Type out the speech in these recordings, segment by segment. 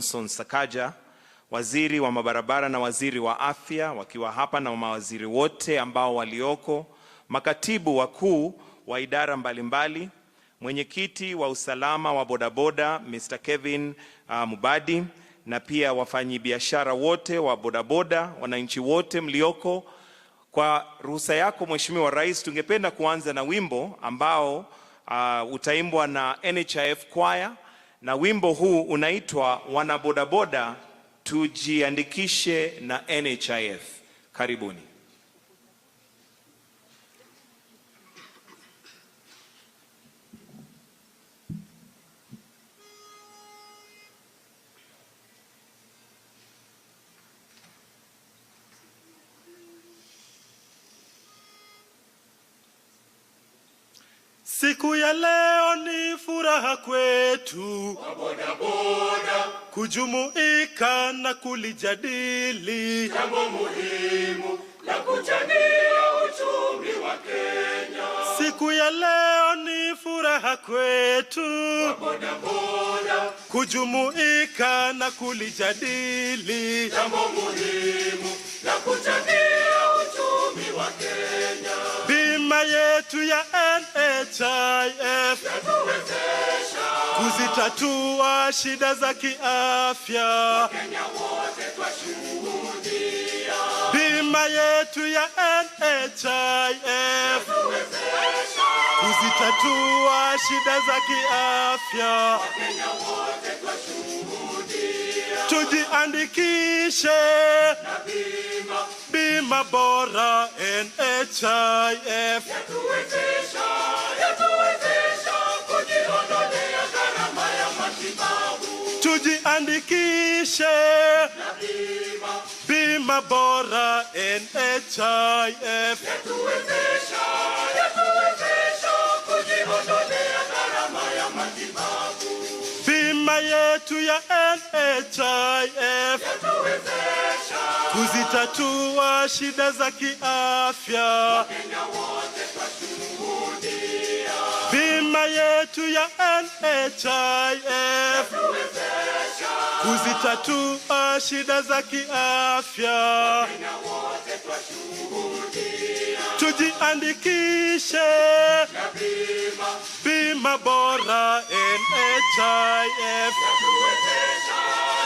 Sakaja, waziri wa mabarabara na waziri wa afya wakiwa hapa na mawaziri wote ambao walioko, makatibu wakuu wa idara mbalimbali, mwenyekiti wa usalama wa bodaboda Mr. Kevin Mubadi, na pia wafanyibiashara wote wa bodaboda, wananchi wote mlioko. Kwa ruhusa yako Mheshimiwa Rais, tungependa kuanza na wimbo ambao utaimbwa na NHIF Choir, na wimbo huu unaitwa Wanabodaboda tujiandikishe na NHIF. Karibuni. Siku ya leo ni furaha kwetu wabodaboda kujumuika na kulijadili jambo muhimu la kuchangia uchumi wa Kenya. Siku ya leo ni furaha kwetu wabodaboda kujumuika na kulijadili jambo muhimu la kuchangia uchumi wa Kenya. Bima yetu ya NHIF yatuwezesha kuzitatua shida za kiafya. Kenya wote twashuhudia. Bima yetu ya NHIF yatuwezesha kuzitatua shida za kiafya. Kenya wote twashuhudia. Tujiandikishe na bima bora NHIF. Yatuwezesha kujiondolea gharama ya matibabu. Tujiandikishe na bima bora NHIF. Yatuwezesha kujiondolea gharama ya matibabu. Bima yetu ya NHIF yatuwezesha kuzitatua shida za kiafya. Kenya wote twashuhudia. Bima yetu ya NHIF yatuwezesha kuzitatua shida za kiafya. Kenya wote twashuhudia. Tujiandikishe na bima bora NHIF.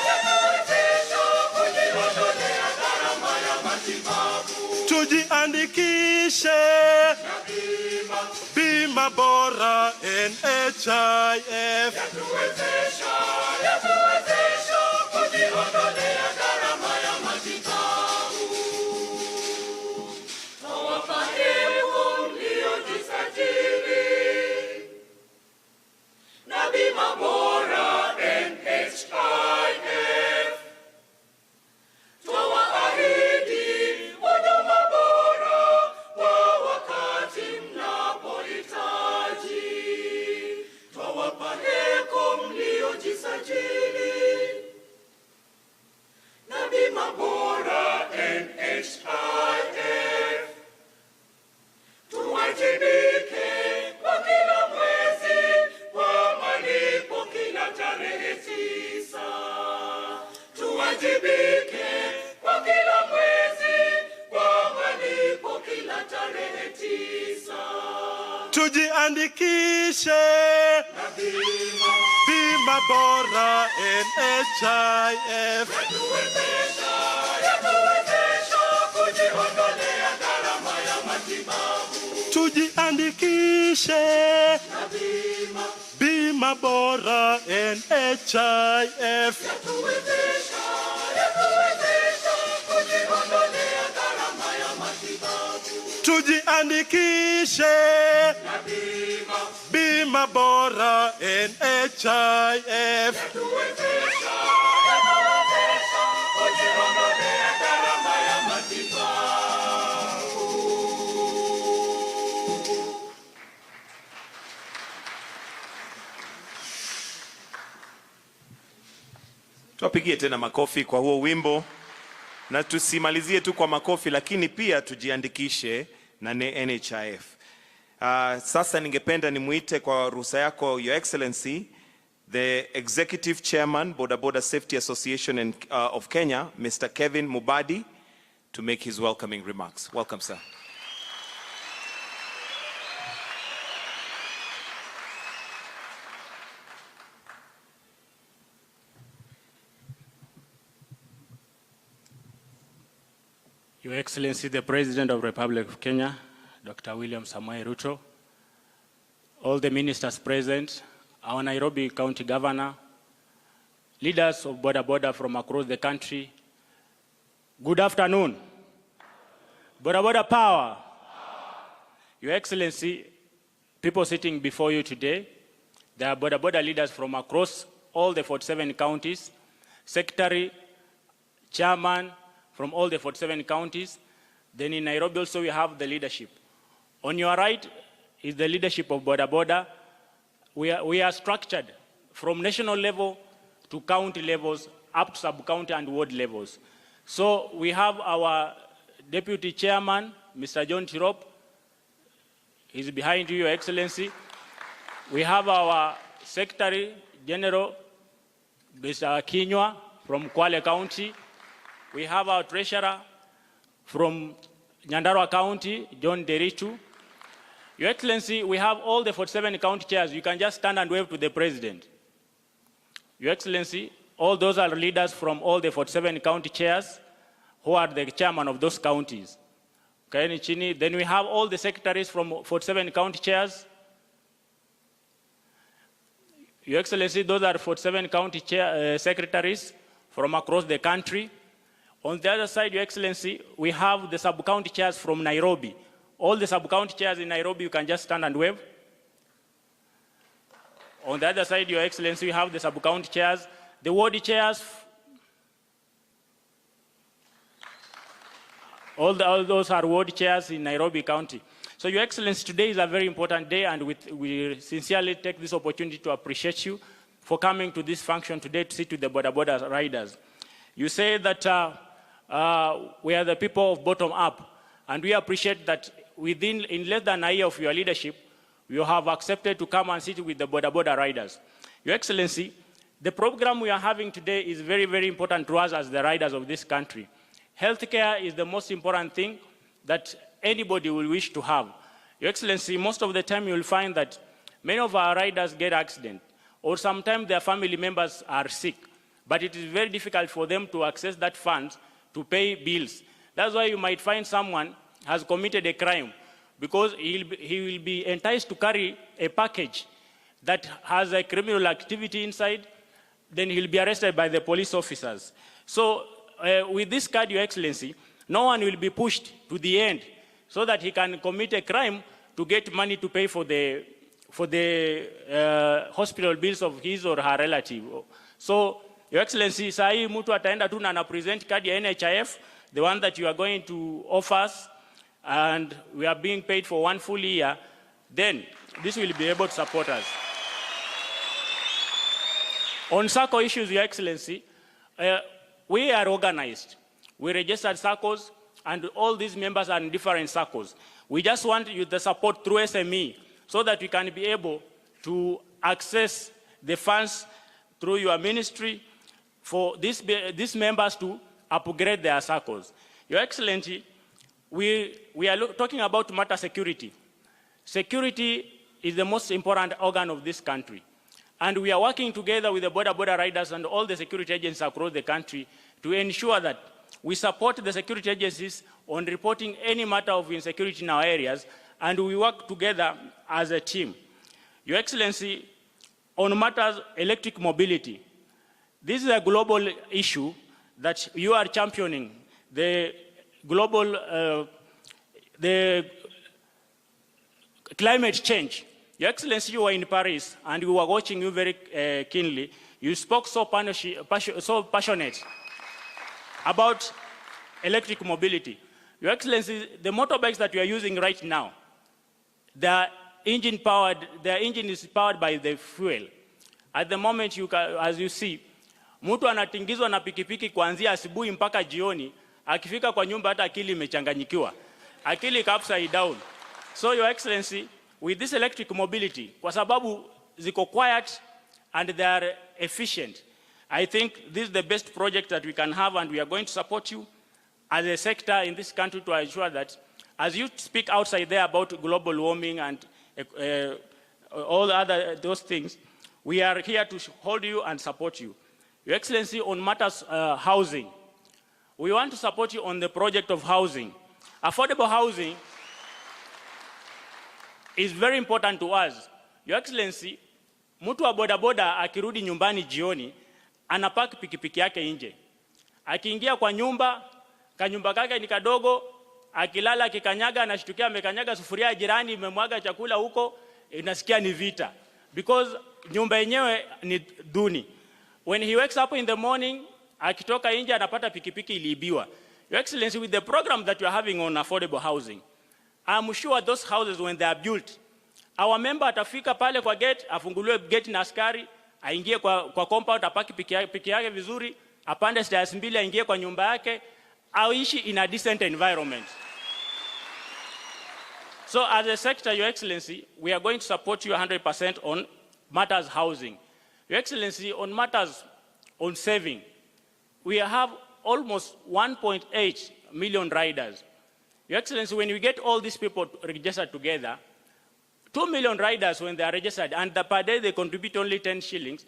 yatuwezesha kujiondolea gharama ya matibabu. Tujiandikishe na bima bora NHIF. yatuwezesha kujiondolea gharama ya matibabu. Tawafahamu mliojisajili na bima bora NHIF. Twawaahidi huduma bora kwa wakati mnapohitaji. Twawapa heko mliojisajili na bima bora NHIF. Tuwajibike kwa kila mwezi kwa malipo kila tarehe 9. Tuwajibike kwa kila mwezi kwa malipo kila tarehe 9. Tujiandikishe na bima bora NHIF. yatuwezesha kujiondolea gharama ya matibabu. Tujiandikishe bima bora NHIF. Yatuwezesha kujiondolea gharama ya matibabu. Tujiandikishe bima bora NHIF. Yatuwezesha kujiondolea gharama ya matibabu. Tuwapigie tena makofi kwa huo wimbo, na tusimalizie tu kwa makofi, lakini pia tujiandikishe na NHIF. Sasa ningependa nimuite kwa ruhusa yako Your Excellency the Executive Chairman, Boda Safety Association of Kenya, Mr. Kevin Mubadi, to make his welcoming remarks. Welcome, sir. Your Excellency, the President of the Republic of Kenya, Dr. William Samoei Ruto, all the ministers present, our Nairobi County Governor, leaders of Boda from across the country, good afternoon. Boda power. Your Excellency, people sitting before you today, they are Boda leaders from across all the 47 counties, secretary, chairman, from all the 47 counties. Then in Nairobi also we have the leadership. On your right is the leadership of Boda. We are structured from national level to county levels up to sub-county and ward levels. So we have our deputy chairman, Mr. John Tirop. He's behind you, Your Excellency. We have our Secretary General, Mr. Kinywa from Kwale County. We have our treasurer from Nyandarua County, John Deritu. Your Excellency, we have all the 47 county chairs. You can just stand and wave to the President. Your Excellency, all those are leaders from all the 47 county chairs who are the chairman of those counties. Okay, Chini. Then we have all the secretaries from 47 county chairs. Your Excellency, those are 47 county secretaries from across the country. On the other side, Your Excellency, we have the sub-county chairs from Nairobi. All the sub-county chairs in Nairobi, you can just stand and wave. On the other side, Your Excellency, we have the sub-county chairs, the ward chairs. All those are ward chairs in Nairobi County. So, Your Excellency, today is a very important day, and we sincerely take this opportunity to appreciate you for coming to this function today to sit with the Boda riders. You say that we are the people of bottom up, and we appreciate that in less than a year of your leadership, you have accepted to come and sit with the Boda riders. Your Excellency, the program we are having today is very, very important to us as the riders of this country. Healthcare is the most important thing that anybody will wish to have. Your Excellency, most of the time you will find that many of our riders get accidents, or sometimes their family members are sick, but it is very difficult for them to access that funds to pay bills. That's why you might find someone has committed a crime because he will be enticed to carry a package that has a criminal activity inside, then he'll be arrested by the police officers. So with this card, Your Excellency, no one will be pushed to the end so that he can commit a crime to get money to pay for the hospital bills of his or her relative. So, Your Excellency, sahi mtu ataenda tu na present card ya NHIF, the one that you are going to offer us, and we are being paid for 1 full year, then this will be able to support us. On SACCO issues, Your Excellency, we are organized. We registered SACCOs, and all these members are in different SACCOs. We just want you the support through SME so that we can be able to access the funds through your ministry for these members to upgrade their SACCOs. Your Excellency, we are talking about matter security. Security is the most important organ of this country. And we are working together with the Boda riders and all the security agencies across the country to ensure that we support the security agencies on reporting any matter of insecurity in our areas, and we work together as a team. Your Excellency, on matters electric mobility, this is a global issue that you are championing, the global, the climate change. Your Excellency, you were in Paris and we were watching you very keenly. You spoke so passionate about electric mobility. Your Excellency, the motorbikes that you are using right now, their engine is powered by the fuel. At the moment, as you see, mtu anatingizwa na pikipiki kuanzia asubuhi mpaka jioni, akifika kwa nyumba hata akili imechanganyikiwa. Akili iko upside down. So, Your Excellency, with this electric mobility, kwa sababu ziko quiet and they are efficient. I think this is the best project that we can have, and we are going to support you as a sector in this country to ensure that as you speak outside there about global warming and all other those things, we are here to hold you and support you. Your Excellency, on matters housing, we want to support you on the project of housing. Affordable housing is very important to us. Your Excellency, mtu wa bodaboda akirudi nyumbani jioni, anapaki pikipiki yake nje. Akiingia kwa nyumba, kanyumba kake ni kadogo, akilala kikanyaga, anashtukia amekanyaga sufuria ya jirani, imemwaga chakula huko, inasikia ni vita. Because nyumba yenyewe ni duni. When he wakes up in the morning, akitoka nje anapata pikipiki iliibiwa. Your Excellency, with the program that you are having on affordable housing, I'm sure those houses, when they are built, our member atafika pale kwa gate, afunguliwe gate na askari, aingie kwa compound, apaki piki yake vizuri, apande stairs mbili, aingie kwa nyumba yake, aishi in a decent environment. So as a sector, Your Excellency, we are going to support you 100% on matters housing. Your Excellency, on matters on saving, we have almost 1.8 million riders. Your Excellency, when we get all these people registered together, 2 million riders when they are registered, and per day they contribute only 10 shillings,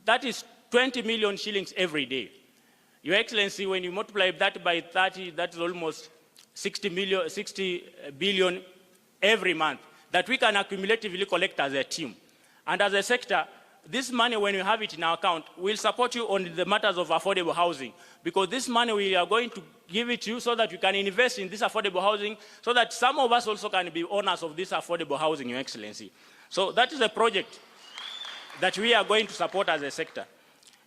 that is 20 million shillings every day. Your Excellency, when you multiply that by 30, that is almost 60 billion every month that we can accumulatively collect as a team. And as a sector, this money, when we have it in our account, we'll support you on the matters of affordable housing, because this money we are going to give it to you so that you can invest in this affordable housing, so that some of us also can be owners of this affordable housing, Your Excellency. So that is a project that we are going to support as a sector.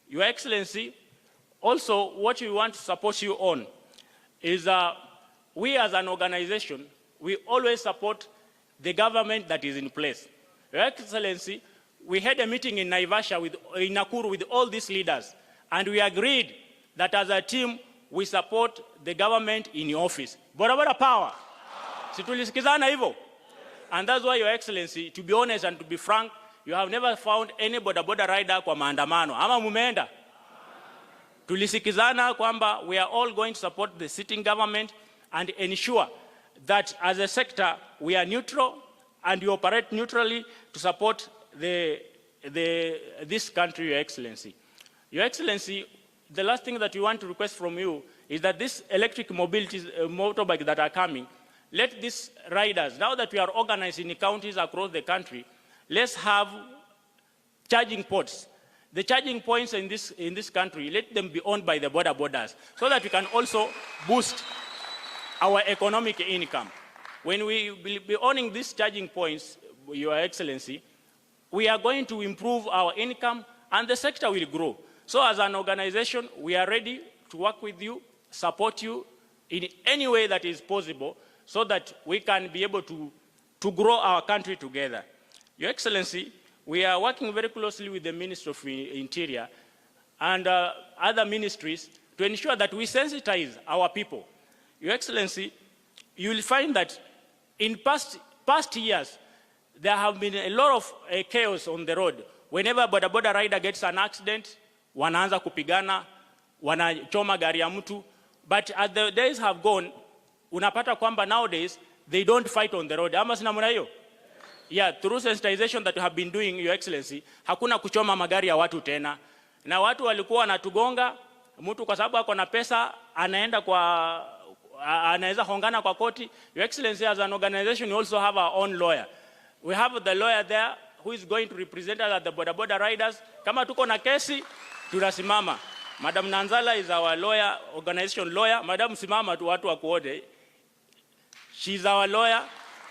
Your Excellency, also what we want to support you on is we as an organization, we always support the government that is in place. Your Excellency, we had a meeting in Naivasha in Nakuru with all these leaders, and we agreed that as a team, we support the government in office. Boda power. Situlisikizana hivyo. And that's why, Your Excellency, to be honest and to be frank, you have never found any boda rider kwa maandamano. Ama mumeenda? Tulisikizana kwamba we are all going to support the sitting government and ensure that as a sector, we are neutral and we operate neutrally to support this country, Your Excellency. Your Excellency, the last thing that we want to request from you is that this electric mobility motorbike that are coming, let these riders, now that we are organized in counties across the country, let's have charging ports. The charging points in this country, let them be owned by the bodas, so that we can also boost our economic income. When we will be owning these charging points, Your Excellency, we are going to improve our income and the sector will grow. So as an organization, we are ready to work with you, support you in any way that is possible so that we can be able to grow our country together. Your Excellency, we are working very closely with the Ministry of Interior and other ministries to ensure that we sensitize our people. Your Excellency, you will find that in past years, there have been a lot of chaos on the road. Whenever boda rider gets an accident, wanaanza kupigana, wanachoma gari ya mtu. But as the days have gone, unapata kwamba nowadays, they don't fight on the road. Ama sina muna hiyo? Yeah, through sensitization that we have been doing, Your Excellency, hakuna kuchoma magari ya watu tena. Na watu walikuwa wanatugonga, mtu kwa sababu ako na pesa, anaweza hongana kwa koti. Your Excellency, as an organization, we also have our own lawyer. We have the lawyer there who is going to represent us at the boda riders. Kama tuko na kesi, turasimama. Madam Nanzala is our lawyer, organization lawyer. Madam simama tu watu wakuode. She's our lawyer.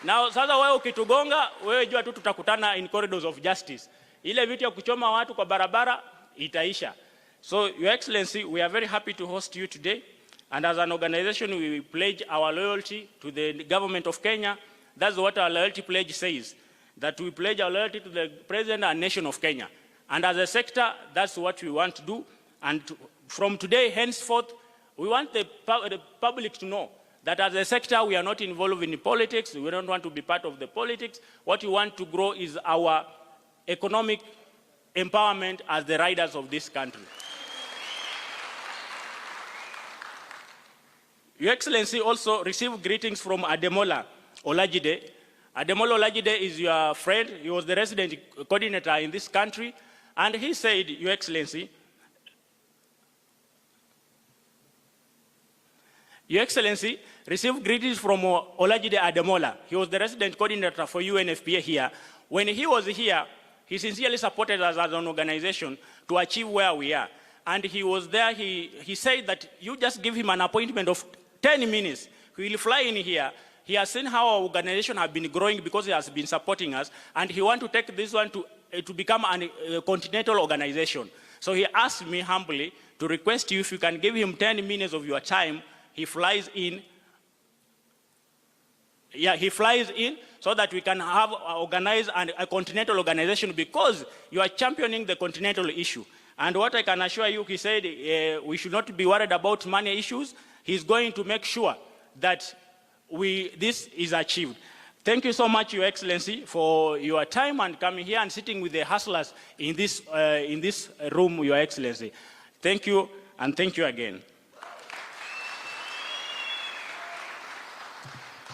Now, sasa wewe ukitugonga, wewe jua tu tutakutana in corridors of justice. Ile vitu ya kuchoma watu kwa barabara, itaisha. So, Your Excellency, we are very happy to host you today. And as an organization, we pledge our loyalty to the government of Kenya. That's what our loyalty pledge says, that we pledge our loyalty to the President and nation of Kenya. And as a sector, that's what we want to do. And from today, henceforth, we want the public to know that as a sector, we are not involved in politics. We don't want to be part of the politics. What we want to grow is our economic empowerment as the riders of this country. Your Excellency also received greetings from Ademola Olajide. Ademola Olajide is your friend. He was the resident coordinator in this country. And he said, Your Excellency, received greetings from Olajide Ademola. He was the resident coordinator for UNFPA here. When he was here, he sincerely supported us as an organization to achieve where we are. And he was there, he said that you just give him an appointment of 10 minutes. He will fly in here. He has seen how our organization has been growing because he has been supporting us. And he wants to take this one to become a continental organization. So he asked me humbly to request you if you can give him 10 minutes of your time. He flies in. Yeah, he flies in so that we can have organize a continental organization because you are championing the continental issue. And what I can assure you, he said, we should not be worried about money issues. He's going to make sure that this is achieved. Thank you so much, Your Excellency, for your time and coming here and sitting with the hustlers in this room, Your Excellency. Thank you, and thank you again.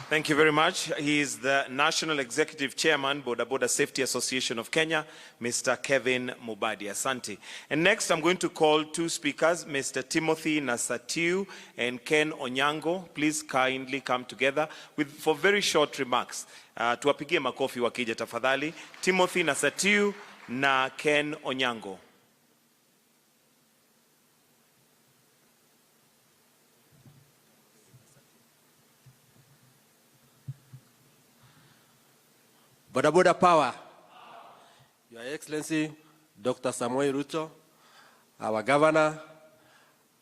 Thank you very much. He is the National Executive Chairman, Boda Safety Association of Kenya, Mr. Kevin Mubadi. Asante. And next, I'm going to call two speakers, Mr. Timothy Nasatiu and Ken Onyango. Please kindly come together for very short remarks. Tuwapigie makofi wakija tafadhali. Timothy Nasatiu na Ken Onyango. Boda power. Your Excellency, Dr. Samuel Ruto, our governor,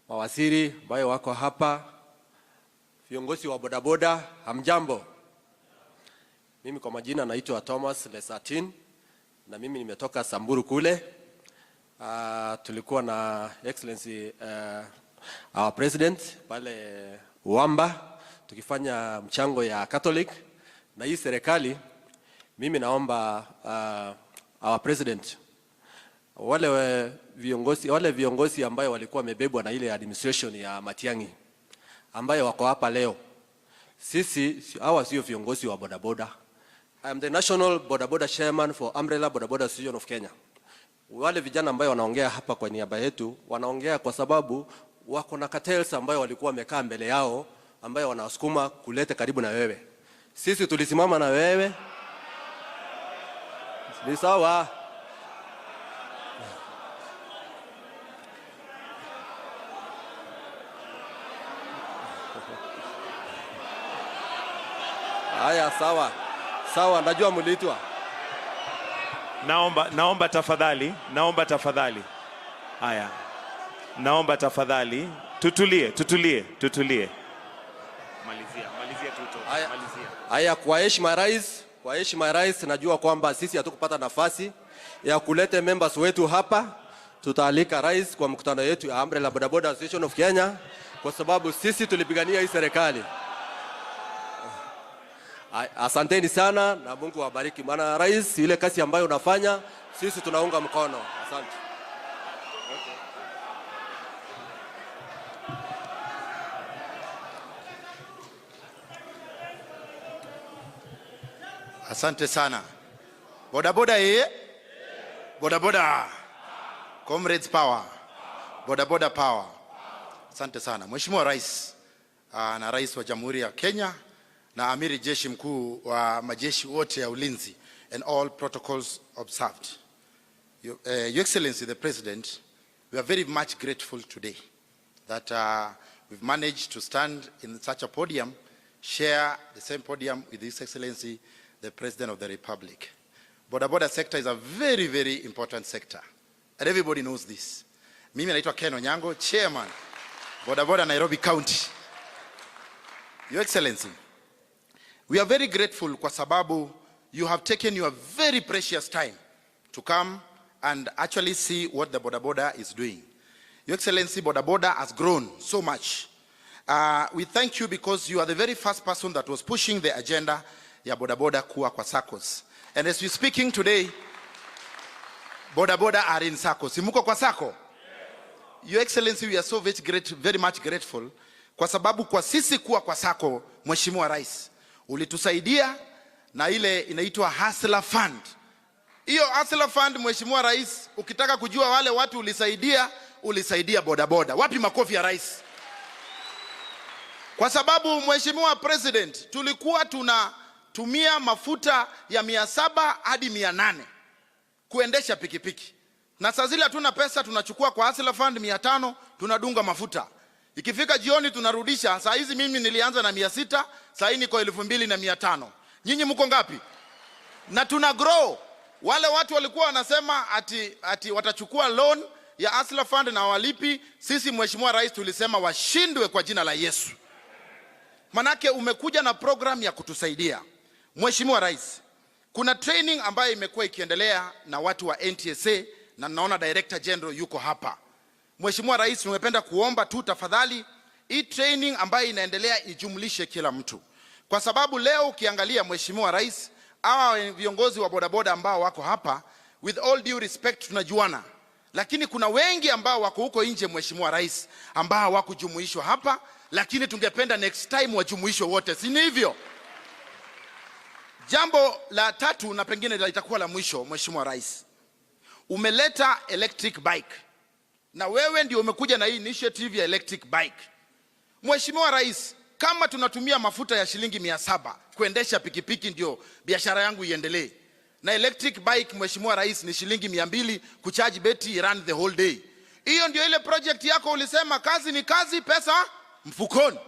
mawaziri ambayo wako hapa, viongozi wa bodaboda, hamjambo. Mimi kwa majina naitwa Thomas Lesatin na mimi nimetoka Samburu kule. Tulikuwa na Excellency our president pale Uwamba tukifanya mchango ya Catholic na hii serikali. Mimi naomba our president wale viongozi ambayo walikuwa wamebebwa na ile administration ya Matiang'i ambayo wako hapa leo. Sisi hawa sio viongozi wa bodaboda. I am the national bodaboda chairman for Umbrella Bodaboda Association of Kenya. Wale vijana ambayo wanaongea hapa kwa niaba yetu wanaongea kwa sababu wako na cartels ambayo walikuwa wamekaa mbele yao ambayo wanawasukuma kuleta karibu na wewe. Sisi tulisimama na wewe. Ni sawa. Haya, sawa. Sawa, najua mlitwa. Naomba tafadhali. Haya. Naomba tafadhali. Tutulie. Malizia Tuto. Haya, kwa heshima rais, najua kwamba sisi hatukupata nafasi ya kuleta members wetu hapa. Tutaalika rais kwa mkutano yetu ya Umbrella Bodaboda Association of Kenya kwa sababu sisi tulipigania hii serikali. Asanteni sana na Mungu awabariki. Maana rais, ile kazi ambayo unafanya sisi tunaunga mkono. Asante. Asante sana. Bodaboda Bodaboda. Comrades power. Bodaboda power. Asante sana. Mheshimiwa Rais na Rais wa Jamhuri ya Kenya na Amiri Jeshi Mkuu wa majeshi wote ya ulinzi and all protocols observed. Your Excellency the President, we are very much grateful today that we've managed to stand in such a podium, share the same podium with His Excellency the President of the Republic. Bodaboda sector is a very, very important sector. And everybody knows this. Mimi naitwa Ken Onyango, Chairman, Bodaboda Nairobi County. Your Excellency, we are very grateful kwa sababu you have taken your very precious time to come and actually see what the Bodaboda is doing. Your Excellency, Bodaboda has grown so much. We thank you because you are the very first person that was pushing the agenda ya bodaboda kuwa kwa SACCOs. And as we're speaking today, Boda boda are in sako. Simuko kwa sako? Your Excellency, we are so very much grateful kwa sababu kwa sisi kuwa kwa sako, Mheshimiwa Rais, ulitusaidia na ile inaitwa Hustler Fund. Hiyo Hustler Fund, Mheshimiwa Rais, ukitaka kujua wale watu ulisaidia boda boda. Wapi makofi ya Rais? Kwa sababu Mheshimiwa President, tulikuwa tunatumia mafuta ya 700 hadi 800 kuendesha pikipiki. Na saa zile hatuna pesa, tunachukua kwa Hustler Fund 500, tunadunga mafuta. Ikifika jioni tunarudisha. Saa hizi mimi nilianza na 600, saa hii niko 2500. Nyinyi mko ngapi? Na tuna grow. Wale watu walikuwa wanasema ati watachukua loan ya Hustler Fund na walipi. Sisi Mheshimiwa Rais tulisema washindwe kwa jina la Yesu. Manake umekuja na program ya kutusaidia. Mheshimiwa Rais, kuna training ambayo imekuwa ikiendelea na watu wa NTSA na naona Director General yuko hapa. Mheshimiwa Rais, tumependa kuomba tu tafadhali hii training ambayo inaendelea ijumlishe kila mtu. Kwa sababu leo ukiangalia Mheshimiwa Rais, hawa viongozi wa bodaboda ambao wako hapa, with all due respect tunajuana. Lakini kuna wengi ambao wako huko nje Mheshimiwa Rais ambao wakujumuishwa hapa, lakini tungependa next time wajumuishwe wote. Si ni hivyo? Jambo la tatu na pengine litakuwa la mwisho, Mheshimiwa Rais. Umeleta electric bike. Na wewe ndio umekuja na hii initiative ya electric bike. Mheshimiwa Rais, kama tunatumia mafuta ya shilingi 700 kuendesha pikipiki ndio biashara yangu iendelee. Na electric bike Mheshimiwa Rais ni shilingi 200 kucharge betri run the whole day. Hiyo ndio ile project yako ulisema kazi ni kazi, pesa mfukoni.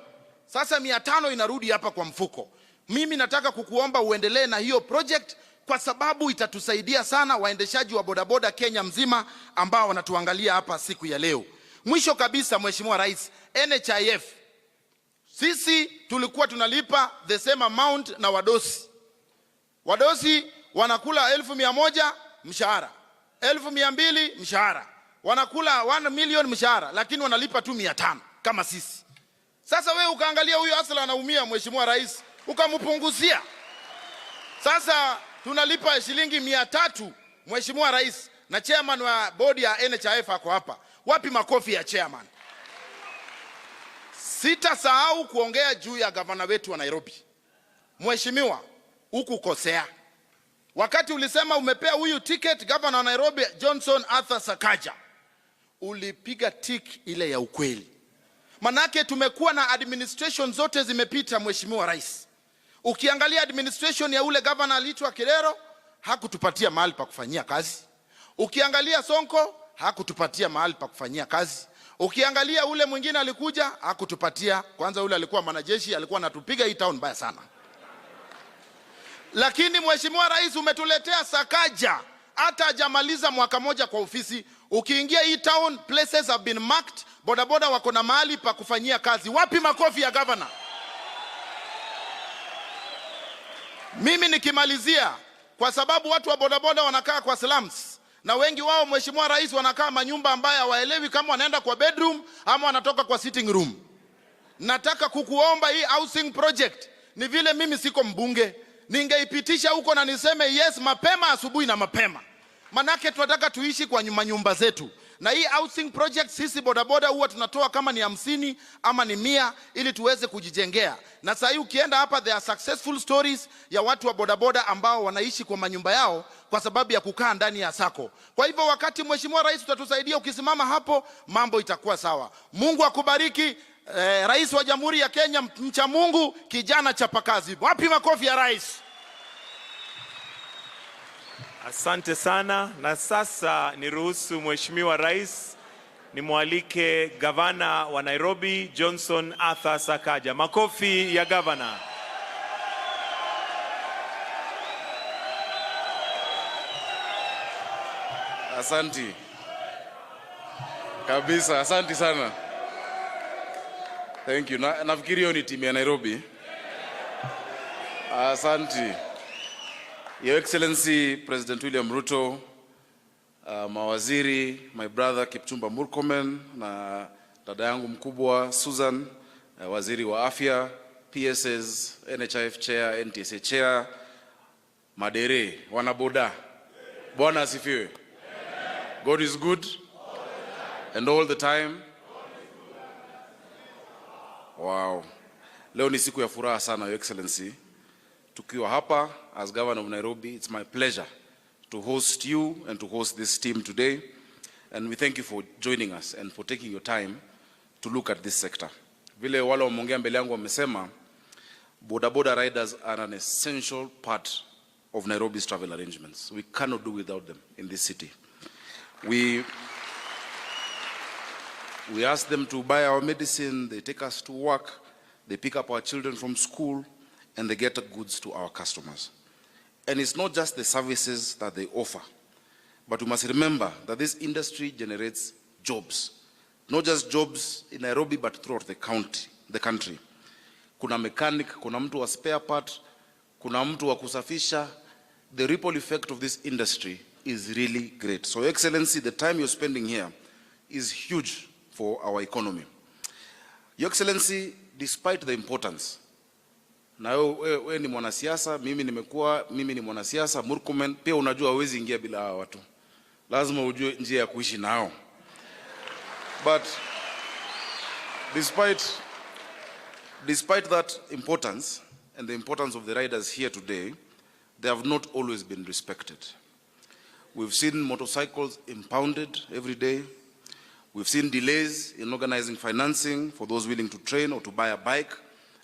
Sasa 500 inarudi hapa kwa mfuko. Mimi nataka kukuomba uendelee na hiyo project kwa sababu itatusaidia sana waendeshaji wa bodaboda Kenya mzima ambao wanatuangalia hapa siku ya leo. Mwisho kabisa Mheshimiwa Rais, NHIF. Sisi tulikuwa tunalipa the same amount na wadosi. Wadosi wanakula 1,100 mshahara, 1,200 mshahara. Wanakula 1 million mshahara, lakini wanalipa tu 500 kama sisi. Sasa wewe ukaangalia huyu Hustler anaumia Mheshimiwa Rais, ukampunguzia. Sasa tunalipa shilingi 300 Mheshimiwa Rais, na chairman wa bodi ya NHIF ako hapa. Wapi makofi ya chairman? Sitasahau kuongea juu ya gavana wetu wa Nairobi. Mheshimiwa, ukukosea. Wakati ulisema umepea huyu ticket gavana wa Nairobi Johnson Arthur Sakaja, ulipiga tick ile ya ukweli. Manake tumekuwa na administration zote zimepita Mheshimiwa Rais. Ukiangalia administration ya ule gavana aliitwa Kirero, hakutupatia mahali pa kufanyia kazi. Ukiangalia Sonko, hakutupatia mahali pa kufanyia kazi. Ukiangalia ule mwingine alikuja, hakutupatia. Kwanza ule alikuwa mwanajeshi, alikuwa anatupiga hii town mbaya sana. Lakini Mheshimiwa Rais umetuletea Sakaja, hata hajamaliza mwaka moja kwa ofisi. Ukiingia hii town, places have been marked, bodaboda wako na mahali pa kufanyia kazi. Wapi makofi ya governor? Mimi nikimalizia, kwa sababu watu wa bodaboda wanakaa kwa slums, na wengi wao Mheshimiwa Rais wanakaa manyumba ambayo hawaelewi kama wanaenda kwa bedroom ama wanatoka kwa sitting room. Nataka kukuomba hii housing project, ni vile mimi siko mbunge, ningeipitisha huko na niseme yes mapema asubuhi na mapema. Manake tunataka tuishi kwa nyumba zetu. Na hii housing project sisi bodaboda huwa tunatoa kama ni 50 ama ni 100 ili tuweze kujijengea. Na sasa hii ukienda hapa there are successful stories ya watu wa bodaboda ambao wanaishi kwa manyumba yao kwa sababu ya kukaa ndani ya sako. Kwa hivyo wakati Mheshimiwa Rais utatusaidia, ukisimama hapo mambo itakuwa sawa. Mungu akubariki. Rais wa Jamhuri ya Kenya, mcha Mungu, kijana chapakazi. Wapi makofi ya Rais? Asante sana. Na sasa niruhusu Mheshimiwa Rais nimwalike gavana wa Nairobi Johnson Arthur Sakaja. Makofi ya gavana. Asante kabisa, asante sana. Thank you. Nafikiri hiyo ni timu ya Nairobi. Asante. Your Excellency President William Ruto, mawaziri, my brother Kipchumba Murkomen na dada yangu mkubwa Susan, waziri wa afya, PSS, NHIF chair, NTSA chair, madere, wanaboda. Bwana asifiwe. God is good. And all the time. Wow. Leo ni siku ya furaha sana, Your Excellency. Tukiwa hapa as Governor of Nairobi, it's my pleasure to host you and to host this team today. And we thank you for joining us and for taking your time to look at this sector. Vile wale wameongea mbele yangu wamesema, boda riders are an essential part of Nairobi's travel arrangements. We cannot do without them in this city. We ask them to buy our medicine, they take us to work, they pick up our children from school, and they get the goods to our customers. And it's not just the services that they offer, but we must remember that this industry generates jobs. Not just jobs in Nairobi, but throughout the country. Kuna mechanic, kuna mtu wa spare part, kuna mtu wa kusafisha. The ripple effect of this industry is really great. So, Your Excellency, the time you're spending here is huge for our economy. Your Excellency, despite the importance, na wewe ni mwanasiasa, mimi ni mwanasiasa, Murkomen, pia unajua hawezi ingia bila hawa watu. Lazima ujue njia ya kuishi nao. But despite that importance and the importance of the riders here today, they have not always been respected. We've seen motorcycles impounded every day. We've seen delays in organizing financing for those willing to train or to buy a bike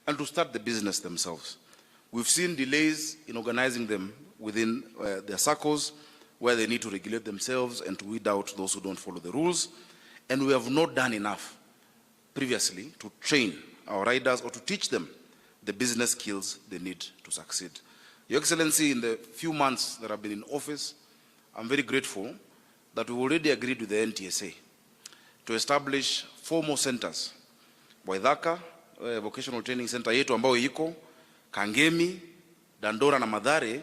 and to start the business themselves. We've seen delays in organizing them within their circles where they need to regulate themselves and to weed out those who don't follow the rules. And we have not done enough previously to train our riders or to teach them the business skills they need to succeed. Your Excellency, in the few months that I've been in office, I'm very grateful that we already agreed with the NTSA to establish 4 more centers. Waithaka, Vocational Training Center yetu ambao iko, Kangemi, Dandora na Mathare,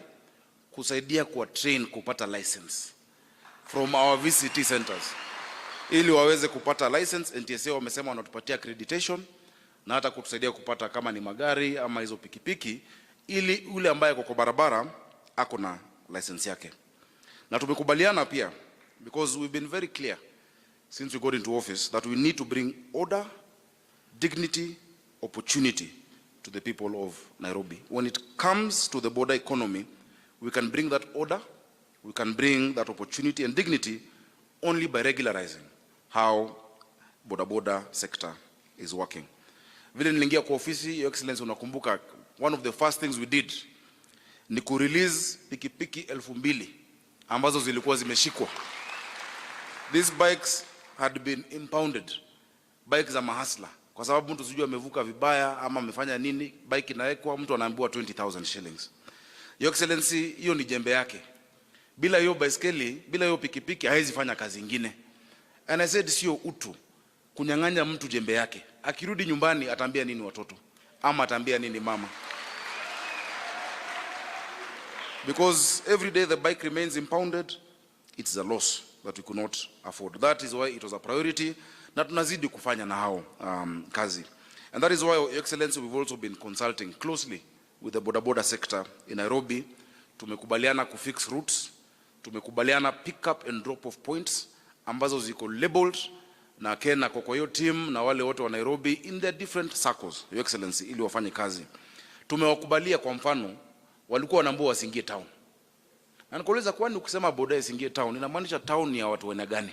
kusaidia kuwa train kupata license from our VCT centers. Ili waweze kupata license, NTSA wamesema wanatupatia accreditation na hata kutusaidia kupata kama ni magari ama hizo pikipiki, ili ule ambaye kwa barabara ako na license yake. Na tumekubaliana pia, because we've been very clear since we got into office, that we need to bring order, dignity, opportunity to the people of Nairobi. When it comes to the border economy, we can bring that order, we can bring that opportunity and dignity only by regularizing how boda sector is working. Vile nilingia kwa ofisi, Your Excellency, unakumbuka, one of the first things we did ni kurelease pikipiki 2,000 ambazo zilikuwa zimeshikwa. These bikes had been impounded, bikes za mahasla. Kwa sababu mtu sijui amevuka vibaya ama amefanya nini, bike inaekwa, mtu anaambiwa 20,000 shillings. Your Excellency, hiyo ni jembe yake. Bila hiyo baiskeli, bila hiyo pikipiki haiwezi fanya kazi nyingine. And I said sio utu kunyang'anya mtu jembe yake. Akirudi nyumbani ataambia nini watoto? Ama ataambia nini mama? Because every day the bike remains impounded, it's a loss that we could not afford. That is why it was a priority, na tunazidi kufanya na hao kazi. And that is why, Your Excellency, we've also been consulting closely with the boda sector in Nairobi. Tumekubaliana kufix routes, tumekubaliana pick up and drop off points ambazo ziko labeled na Kena kwa hiyo team na wale wote wa Nairobi in their different circles, Your Excellency, ili wafanye kazi. Tumewakubalia, kwa mfano, walikuwa wanaambiwa wasiingie town. Na nikuuliza, kwani ukisema boda isingie town, inamaanisha town ni ya watu wena gani?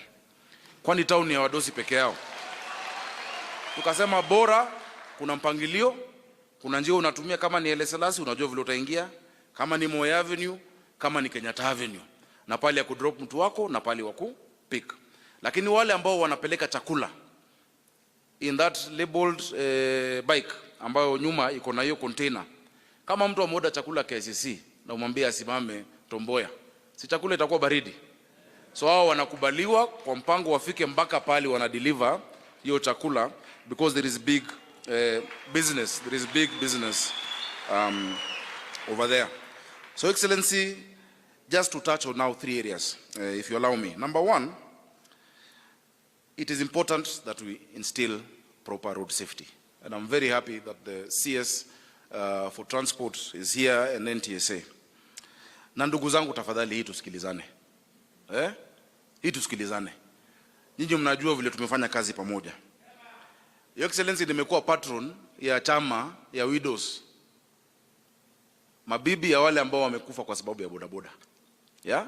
Kwani town ni ya wadosi peke yao? Tukasema bora kuna mpangilio, kuna njia unatumia, kama ni Eleselasi unajua vile utaingia, kama ni Moi Avenue, kama ni Kenyatta Avenue, na pale ya kudrop mtu wako na pale wa kupick. Lakini wale ambao wanapeleka chakula in that labeled bike ambayo nyuma iko na hiyo container, kama mtu ameoda chakula KICC na umwambie asimame Tomboya, si chakula itakuwa baridi? So hao wanakubaliwa kwa mpango wafike mpaka pale wana deliver hiyo chakula, because there is big business, over there. So, Excellency, just to touch on now 3 areas, if you allow me. Number 1, it is important that we instill proper road safety. And I'm very happy that the CS for transport is here and NTSA. Na ndugu zangu, tafadhali hii tusikilizane. Hii tusikilizane. Nyinyi mnajua vile tumefanya kazi pamoja. Your Excellency, nimekuwa patron ya chama ya widows, mabibi ya wale ambao wamekufa kwa sababu ya bodaboda. Yeah?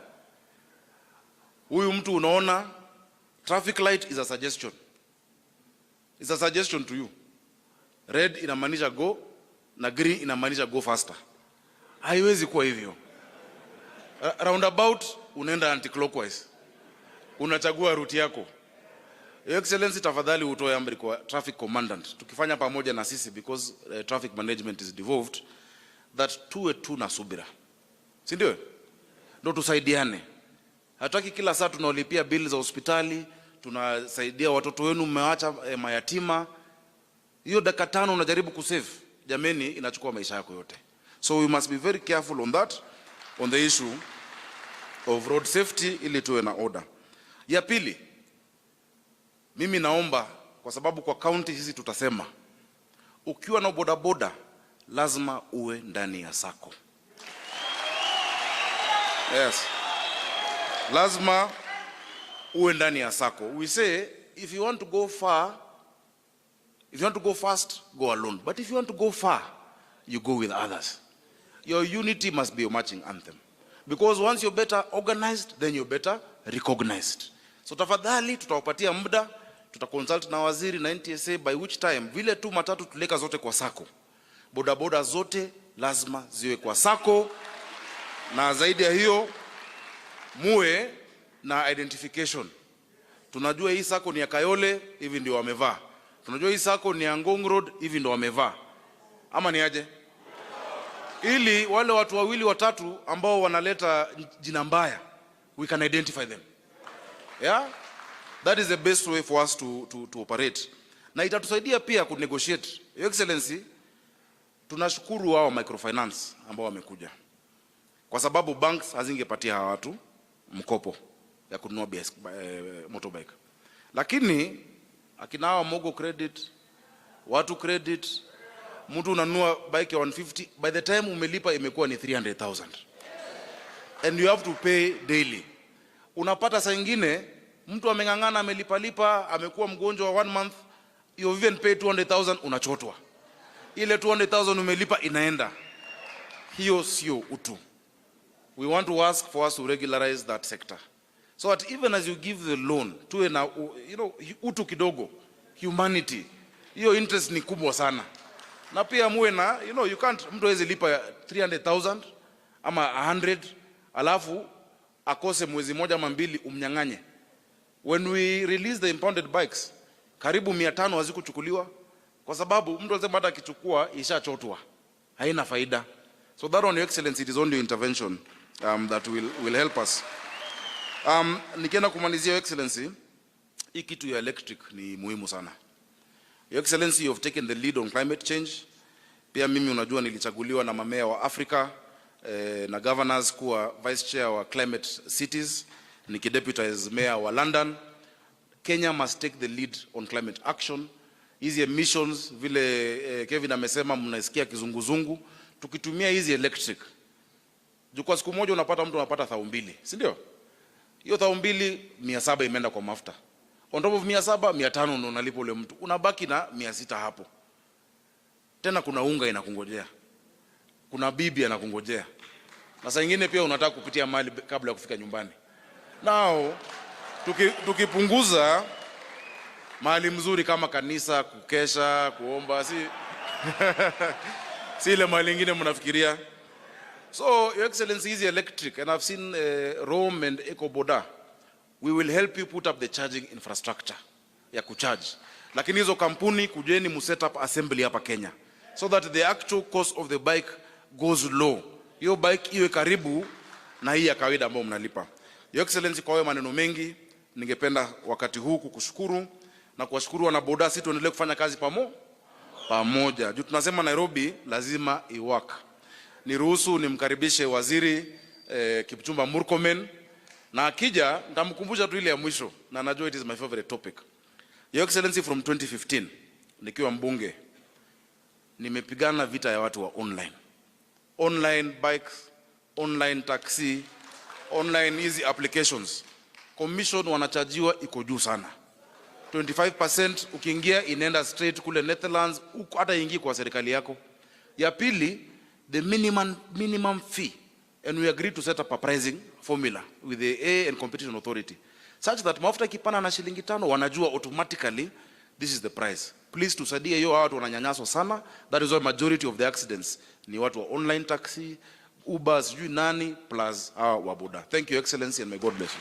Huyu mtu unaona, traffic light is a suggestion. It's a suggestion to you. Red inamaanisha go na green inamaanisha go faster. Haiwezi kuwa hivyo. Roundabout unaenda anti-clockwise. Unachagua route yako. Your Excellency, tafadhali utoe amri kwa traffic commandant. Tukifanya pamoja na sisi because traffic management is devolved, that tuwe tu na subira. Si ndio? Ndio tusaidiane. Hataki kila saa tunaolipia bill za hospitali, tunasaidia watoto wenu mmeacha mayatima. Hiyo dakika 5 unajaribu kusave. Jameni, inachukua maisha yako yote. So we must be very careful on that, on the issue of road safety, ili tuwe na order. Ya pili, mimi naomba, kwa sababu kwa county hizi tutasema, ukiwa na bodaboda lazima uwe ndani ya sako. Yes. Lazima uwe ndani ya sako. We say, if you want to go far, if you want to go fast, go alone. But if you want to go far, you go with others. Your unity must be your marching anthem. Because once you're better organized, then you're better recognized. So tafadhali tutawapatia muda, tutaconsult na waziri na NTSA, by which time vile tu matatu tuleka zote kwa sako. Bodaboda zote lazima ziwe kwa sako, na zaidi ya hiyo muwe na identification. Tunajua hii sako ni ya Kayole, hivi ndio wamevaa. Tunajua hii sako ni ya Ngong Road, hivi ndio wamevaa. Ama ni aje? Ili wale watu wawili watatu ambao wanaleta jina mbaya, we can identify them. Yeah? That is the best way for us to operate. Na itatusaidia pia ku negotiate. Your Excellency, tunashukuru wao microfinance ambao wamekuja. Kwa sababu banks hazingepatia hawa watu mkopo ya kununua motorbike. Lakini akina hawa Mogo credit, watu credit, mtu unanunua bike ya 150, by the time umelipa imekuwa ni 300,000. And you have to pay daily. Unapata saa nyingine mtu amengangana amelipa amekuwa mgonjwa wa 1 month, you even pay 200,000 unachotwa. Ile 200,000 umelipa inaenda. Hiyo sio utu. We want to ask for us to regularize that sector. So that even as you give the loan, tuwe na, utu kidogo, humanity. Hiyo interest ni kubwa sana. Na pia muwe na, you can't, mtu hawezi lipa 300,000 ama 100, alafu akose mwezi moja ama 2 umnyang'anye. When we release the impounded bikes, karibu 500 hazikuchukuliwa, kwa sababu mtu anasema hata akichukua ishachotwa. Haina faida. So that on Your Excellency, it is only intervention that will help us. Nikienda kumalizia Your Excellency, hii kitu ya electric ni muhimu sana. Your Excellency, you have taken the lead on climate change. Pia mimi unajua nilichaguliwa na mamea wa Africa na governors kuwa vice chair wa climate cities, nikideputize mayor wa London. Kenya must take the lead on climate action. Hizi emissions vile Kevin amesema mnasikia kizunguzungu, tukitumia hizi electric. Kwa siku moja unapata mtu anapata 2,000, si ndio? Hiyo 2,000 700 imeenda kwa mafuta. On top of 700, 500 ndio unalipa ule mtu. Unabaki na 600 hapo. Tena kuna unga inakungojea. Kuna bibi anakungojea. Na saa nyingine pia unataka kupitia mali kabla ya kufika nyumbani. Now, tukipunguza mahali mzuri kama kanisa, kukesha, kuomba, si ile mahali nyingine mnafikiria. So, Your Excellency, is electric, and I've seen Rome and Boda. We will help you put up the charging infrastructure ya kucharge. Lakini hizo kampuni kujeni mu set up assembly hapa Kenya, so that the actual cost of the bike goes low. Hiyo bike iwe karibu na hii ya kawaida ambayo mnalipa. Your Excellency, kwa wewe maneno mengi, ningependa wakati huu kukushukuru na kuwashukuru wana Boda. Sisi tuendelee kufanya kazi pamoja. Juu tunasema Nairobi lazima iwork. Niruhusu nimkaribishe waziri Kipchumba Murkomen, na akija nitamkumbusha tu ile ya mwisho, na najua it is my favorite topic. Your Excellency, from 2015 nikiwa mbunge nimepigana vita ya watu wa online bikes, online taxi, online easy applications. commission wanachajiwa iko juu sana. 25% ukiingia inaenda straight kule Netherlands, hata ingi kwa serikali yako. Ya pili, the minimum fee, and we agreed to set up a pricing formula with the A and Competition Authority such that mafuta kipana na shilingi 5 wanajua automatically this is the price. Please tusaidie hiyo, watu wananyanyaswa sana. That is why majority of the accidents ni watu wa online taxi, Uber, sijui nani plus wa Boda. Thank you Excellency and may God bless you.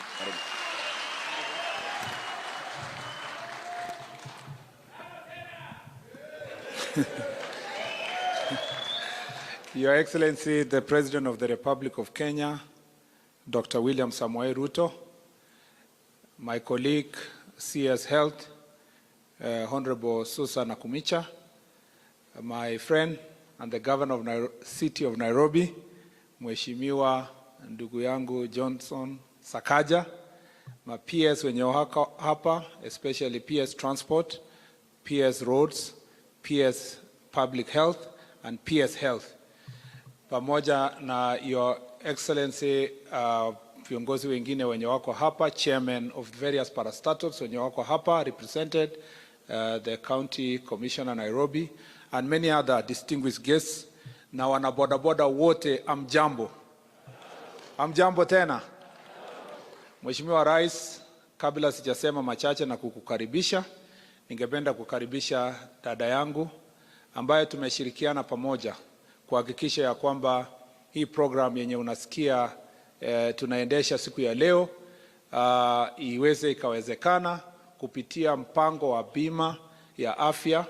Your Excellency, the President of the Republic of Kenya, Dr. William Samoei Ruto, my colleague, CS Health, Honorable Susan Akumicha, my friend and the Governor of City of Nairobi, Mheshimiwa ndugu yangu Johnson Sakaja, my PS wenye wako hapa, especially PS Transport, PS Roads, PS Public Health, and PS Health. Pamoja na Your Excellency, viongozi wengine wenye wako hapa, chairman of various parastatals wenye wako hapa, represented the County Commissioner Nairobi, and many other distinguished guests, na wanabodaboda wote, amjambo. Amjambo tena. Mheshimiwa Rais, kabla sijasema machache na kukukaribisha, ningependa kukaribisha dada yangu ambaye tumeshirikiana pamoja kuhakikisha ya kwamba hii program yenye unasikia tunaendesha siku ya leo iweze ikawezekana kupitia mpango wa bima ya afya,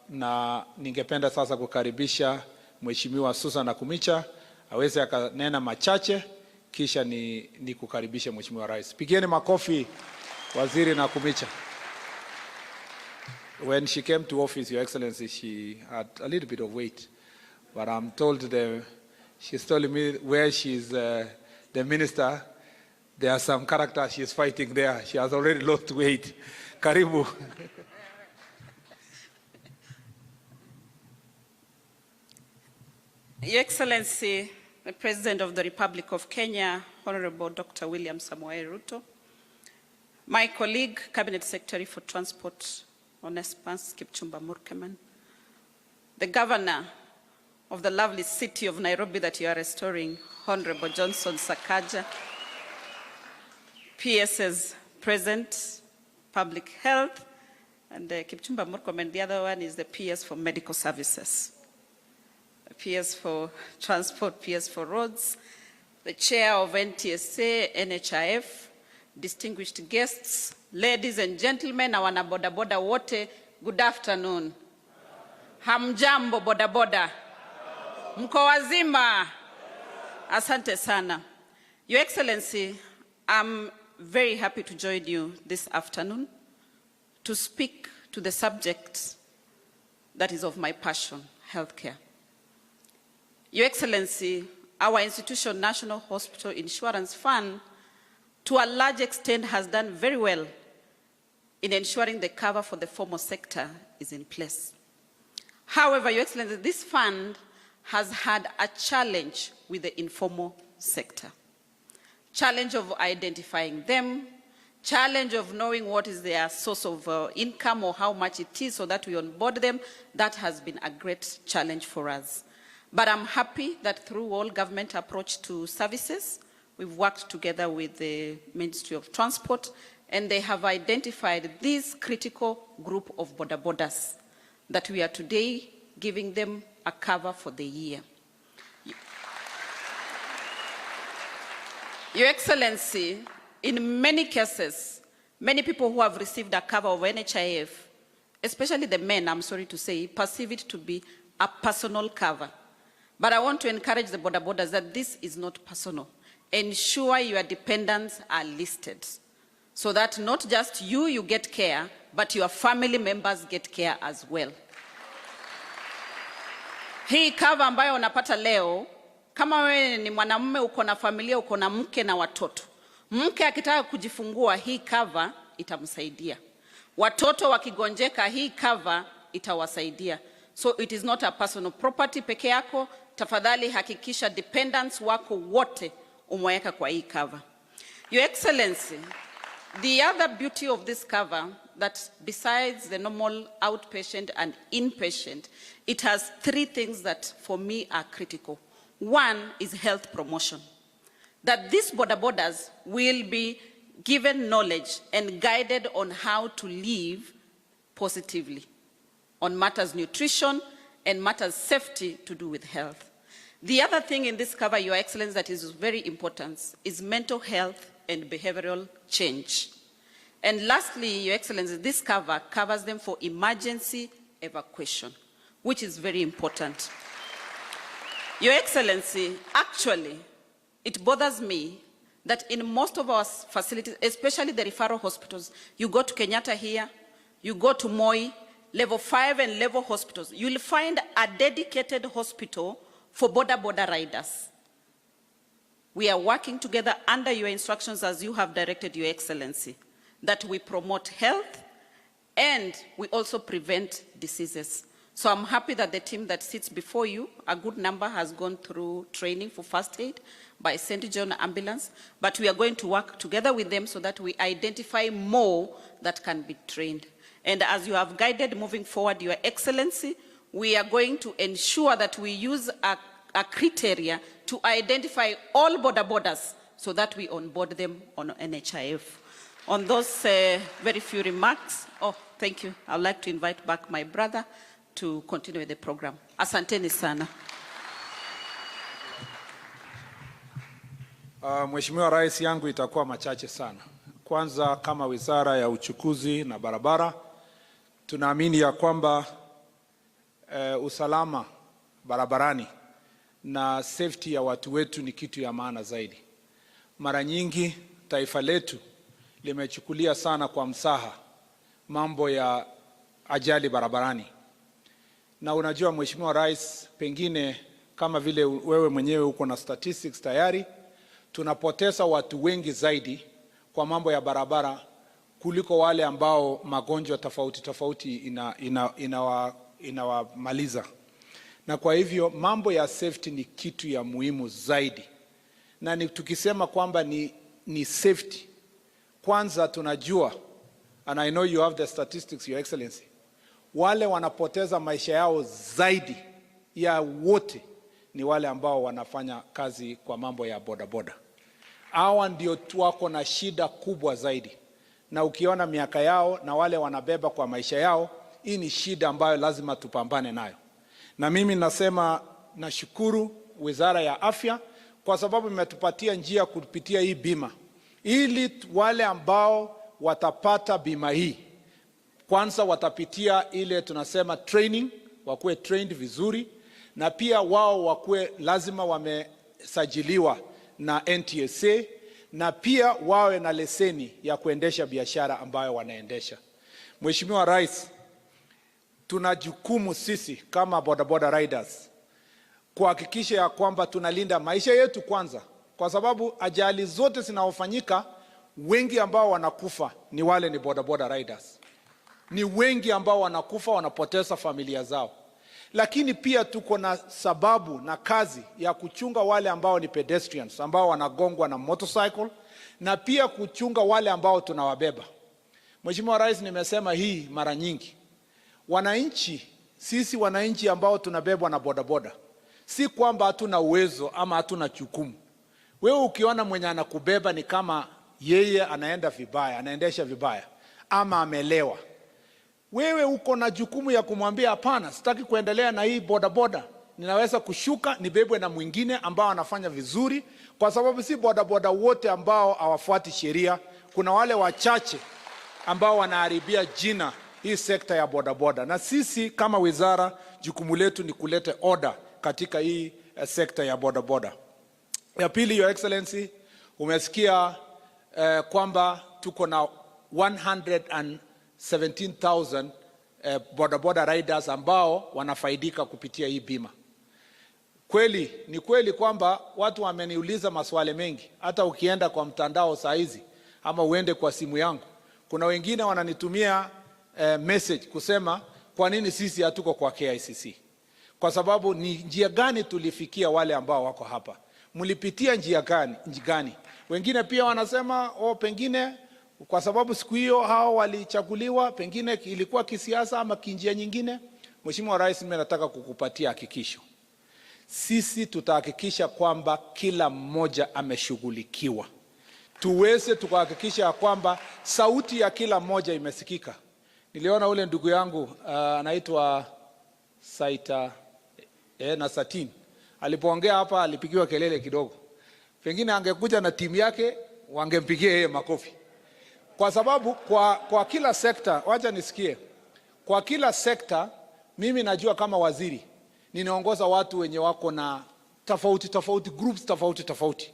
na ningependa sasa kukaribisha Mheshimiwa Susan Akumicha aweze akanena machache, kisha ni kukaribisha Mheshimiwa Rais. Pigieni makofi Waziri Akumicha. When she came to office, Your Excellency, she had a little bit of weight, but I'm told she's telling me where she's the minister, there are some characters she's fighting there. She has already lost weight. Karibu. Your Excellency, the President of the Republic of Kenya, Honorable Dr. William Samoei Ruto, my colleague, Cabinet Secretary for Transport, Onesmus Kipchumba Murkomen, the Governor of the lovely city of Nairobi that you are restoring, Honorable Johnson Sakaja, PSs present, Public Health, and Kipchumba Murkomen, the other one is the PS for Medical Services, PS for Transport, PS for Roads, the Chair of NTSA, NHIF, distinguished guests, ladies and gentlemen, na wanabodaboda wote, good afternoon. Hamjambo bodaboda. Mko wazima. Asante sana. Your Excellency, I'm very happy to join you this afternoon to speak to the subject that is of my passion, healthcare. Your Excellency, our institution, National Hospital Insurance Fund, to a large extent has done very well in ensuring the cover for the formal sector is in place. However, Your Excellency, this fund has had a challenge with the informal sector. Challenge of identifying them, challenge of knowing what is their source of income or how much it is so that we onboard them. That has been a great challenge for us. But I'm happy that through all government approach to services, we've worked together with the Ministry of Transport, and they have identified this critical group of bodabodas that we are today giving them a cover for the year. Your Excellency, in many cases, many people who have received a cover of NHIF, especially the men, I'm sorry to say, perceive it to be a personal cover. But I want to encourage the bodabodas that this is not personal. Ensure your dependents are listed so that not just you get care, but your family members get care as well. Hii cover ambayo unapata leo, kama wewe ni mwanamume uko na familia, uko na mke na watoto. Mke akitaka kujifungua, hii cover itamsaidia. Watoto wakigonjeka, hii cover itawasaidia. So it is not a personal property peke yako. Tafadhali hakikisha dependents wako wote umeweka kwa hii cover. Your Excellency, the other beauty of this cover, that besides the normal outpatient and inpatient, it has three things that for me are critical. One is health promotion, that these border borders will be given knowledge and guided on how to live positively on matters nutrition and matters safety to do with health. The other thing in this cover, Your Excellency, that is very important is mental health and behavioral change. And lastly, Your Excellency, this cover covers them for emergency evacuation, which is very important. Your Excellency, actually, it bothers me that in most of our facilities, especially the referral hospitals, you go to Kenyatta here, you go to Moi, level 5 and level hospitals, you will find a dedicated hospital for border riders. We are working together under your instructions as you have directed, Your Excellency, that we promote health and we also prevent diseases. So I'm happy that the team that sits before you, a good number has gone through training for first aid by St. John Ambulance, but we are going to work together with them so that we identify more that can be trained. And as you have guided moving forward, Your Excellency, we are going to ensure that we use a criteria to identify all borders so that we onboard them on NHIF. On those very few remarks, thank you. I'd like to invite back my brother to continue with the program. Asanteni sana. Mheshimiwa Rais, yangu itakuwa machache sana. Kwanza, kama Wizara ya Uchukuzi na Barabara, tunaamini ya kwamba usalama barabarani na safety ya watu wetu ni kitu ya maana zaidi. Mara nyingi taifa letu limechukulia sana kwa msaha mambo ya ajali barabarani. Na unajua Mheshimiwa Rais, pengine kama vile wewe mwenyewe uko na statistics tayari, tunapoteza watu wengi zaidi kwa mambo ya barabara kuliko wale ambao magonjwa tofauti inawamaliza. Na kwa hivyo mambo ya safety ni kitu ya muhimu zaidi. Na tukisema kwamba ni safety, kwanza tunajua, and I know you have the statistics, Your Excellency, wale wanapoteza maisha yao zaidi ya wote ni wale ambao wanafanya kazi kwa mambo ya boda. Hawa ndio wako na shida kubwa zaidi. Na ukiona miaka yao na wale wanabeba kwa maisha yao, hii ni shida ambayo lazima tupambane nayo. Na mimi nasema nashukuru Wizara ya Afya kwa sababu imetupatia njia kupitia hii bima, ili wale ambao watapata bima hii kwanza watapitia ile tunasema training, wakuwe trained vizuri, na pia wao wakuwe lazima wamesajiliwa na NTSA, na pia wawe na leseni ya kuendesha biashara ambayo wanaendesha. Mheshimiwa Rais, tuna jukumu sisi kama boda riders kuhakikisha ya kwamba tunalinda maisha yetu kwanza, kwa sababu ajali zote zinaofanyika, wengi ambao wanakufa ni wale ni boda riders. Ni wengi ambao wanakufa, wanapoteza familia zao. Lakini pia tuko na sababu na kazi ya kuchunga wale ambao ni pedestrians, ambao wanagongwa na motorcycle, na pia kuchunga wale ambao tunawabeba. Mheshimiwa Rais, nimesema hii mara nyingi. Wananchi, sisi wananchi ambao tunabebwa na boda, si kwamba hatuna uwezo ama hatuna jukumu. Wewe ukiona mwenye anakubeba ni kama yeye anaenda vibaya, anaendesha vibaya ama amelewa, wewe uko na jukumu ya kumwambia hapana, sitaki kuendelea na hii boda, ninaweza kushuka nibebwe na mwingine ambao anafanya vizuri, kwa sababu si boda wote ambao hawafuati sheria. Kuna wale wachache ambao wanaharibia jina hii sekta ya boda. Na sisi kama wizara, jukumu letu ni kuleta order katika hii sekta ya boda. Ya pili, Your Excellency, umesikia kwamba tuko na 117,000 boda riders ambao wanafaidika kupitia hii bima. Ni kweli kwamba watu wameniuliza maswali mengi. Hata ukienda kwa mtandao saa hizi ama uende kwa simu yangu, kuna wengine wananitumia message kusema kwa nini sisi hatuko kwa KICC. Kwa sababu ni njia gani tulifikia wale ambao wako hapa? Mlipitia njia gani? Wengine pia wanasema pengine kwa sababu siku hiyo hao walichaguliwa, pengine ilikuwa kisiasa ama kinjia nyingine. Mheshimiwa Rais, mimi nataka kukupatia hakikisho. Sisi tutahakikisha kwamba kila mmoja ameshughulikiwa. Tuweze tukahakikisha kwamba sauti ya kila mmoja imesikika. Niliona ule ndugu yangu anaitwa Saita na Satin. Alipoongea hapa alipigiwa kelele kidogo. Pengine angekuja na timu yake wangempigia yeye makofi. Kwa sababu kwa kila sekta, wacha nisikie. Kwa kila sekta mimi najua kama waziri ninaongoza watu wenye wako na tofauti groups tofauti.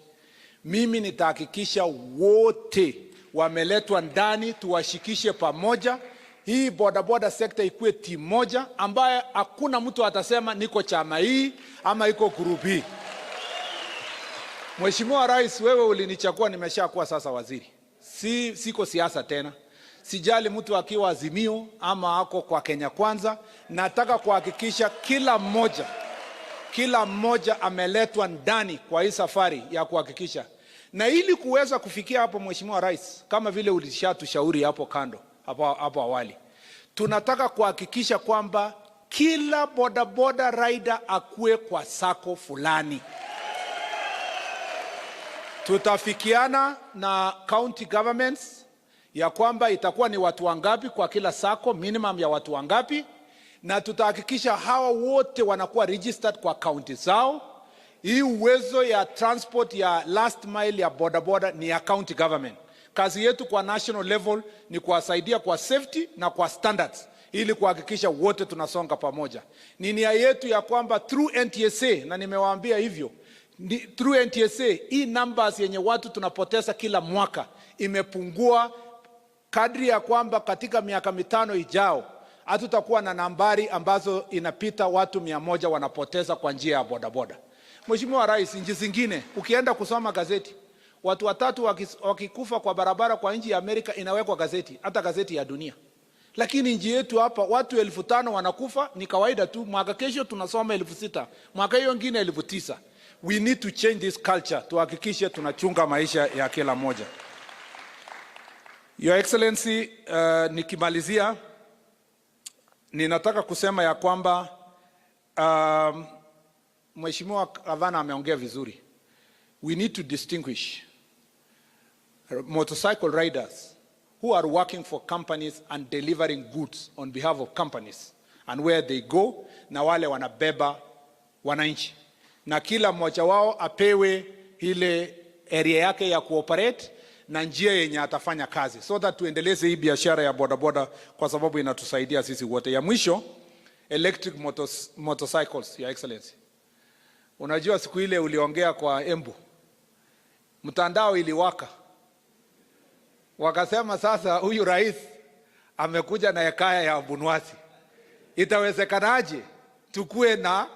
Mimi nitahakikisha wote wameletwa ndani, tuwashikishe pamoja. Hii bodaboda sekta ikuwe timu moja ambaye hakuna mtu atasema niko chama hii ama iko group hii. Mheshimiwa Rais, wewe ulinichagua, nimeshakuwa sasa waziri. Siko siasa tena. Sijali mtu akiwa Azimio ama ako kwa Kenya Kwanza. Nataka kuhakikisha kila mmoja ameletwa ndani kwa hii safari ya kuhakikisha. Na ili kuweza kufikia hapo, Mheshimiwa Rais, kama vile ulishatushauri hapo kando, hapo awali, tunataka kuhakikisha kwamba kila bodaboda rider akue kwa sako fulani. Tutafikiana na county governments ya kwamba itakuwa ni watu wangapi kwa kila sako, minimum ya watu wangapi, na tutahakikisha hawa wote wanakuwa registered kwa county zao. Hii uwezo ya transport ya last mile ya bodaboda ni ya county government. Kazi yetu kwa national level ni kuwasaidia kwa safety na kwa standards, ili kuhakikisha wote tunasonga pamoja. Ni nia yetu ya kwamba through NTSA, na nimewaambia hivyo, through NTSA hii numbers yenye watu tunapoteza kila mwaka imepungua, kadri ya kwamba katika miaka 5 ijao hatutakuwa na nambari ambazo inapita watu 100 wanapoteza kwa njia ya bodaboda. Mheshimiwa Rais, nchi zingine ukienda kusoma gazeti, watu 3 wakikufa kwa barabara kwa nchi ya Amerika inawekwa gazeti, hata gazeti ya dunia. Lakini nchi yetu hapa watu 5,000 wanakufa, ni kawaida tu. Mwaka kesho tunasoma 6,000, mwaka hiyo nyingine 9,000. We need to change this culture, tuhakikishe tunachunga maisha ya kila mmoja. Your Excellency, nikimalizia ninataka kusema ya kwamba Mheshimiwa Gavana ameongea vizuri. We need to distinguish motorcycle riders who are working for companies and delivering goods on behalf of companies and where they go, na wale wanabeba wananchi. Na kila mmoja wao apewe ile area yake ya cooperate na njia yenye atafanya kazi, so that tuendeleze hii biashara ya bodaboda, kwa sababu inatusaidia sisi wote. Ya mwisho, electric motorcycles, Your Excellency. Unajua siku ile uliongea kwa Embu, mtandao iliwaka. Wakasema sasa huyu rais amekuja na hekaya ya Bunwasi. Itawezekanaje tukue na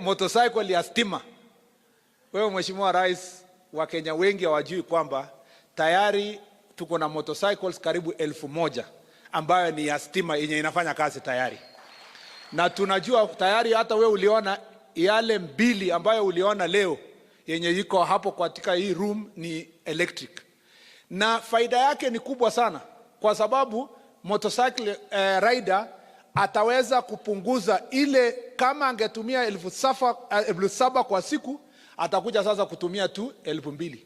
motorcycle ya stima? Wewe Mheshimiwa Rais, wa Kenya wengi hawajui kwamba tayari tuko na motorcycles karibu 1,000 ambayo ni ya stima yenye inafanya kazi tayari. Na tunajua tayari hata wewe uliona yale 2 ambayo uliona leo yenye iko hapo katika hii room ni electric. Na faida yake ni kubwa sana, kwa sababu motorcycle rider ataweza kupunguza ile, kama angetumia 7,000 kwa siku, atakuja sasa kutumia tu 2,000.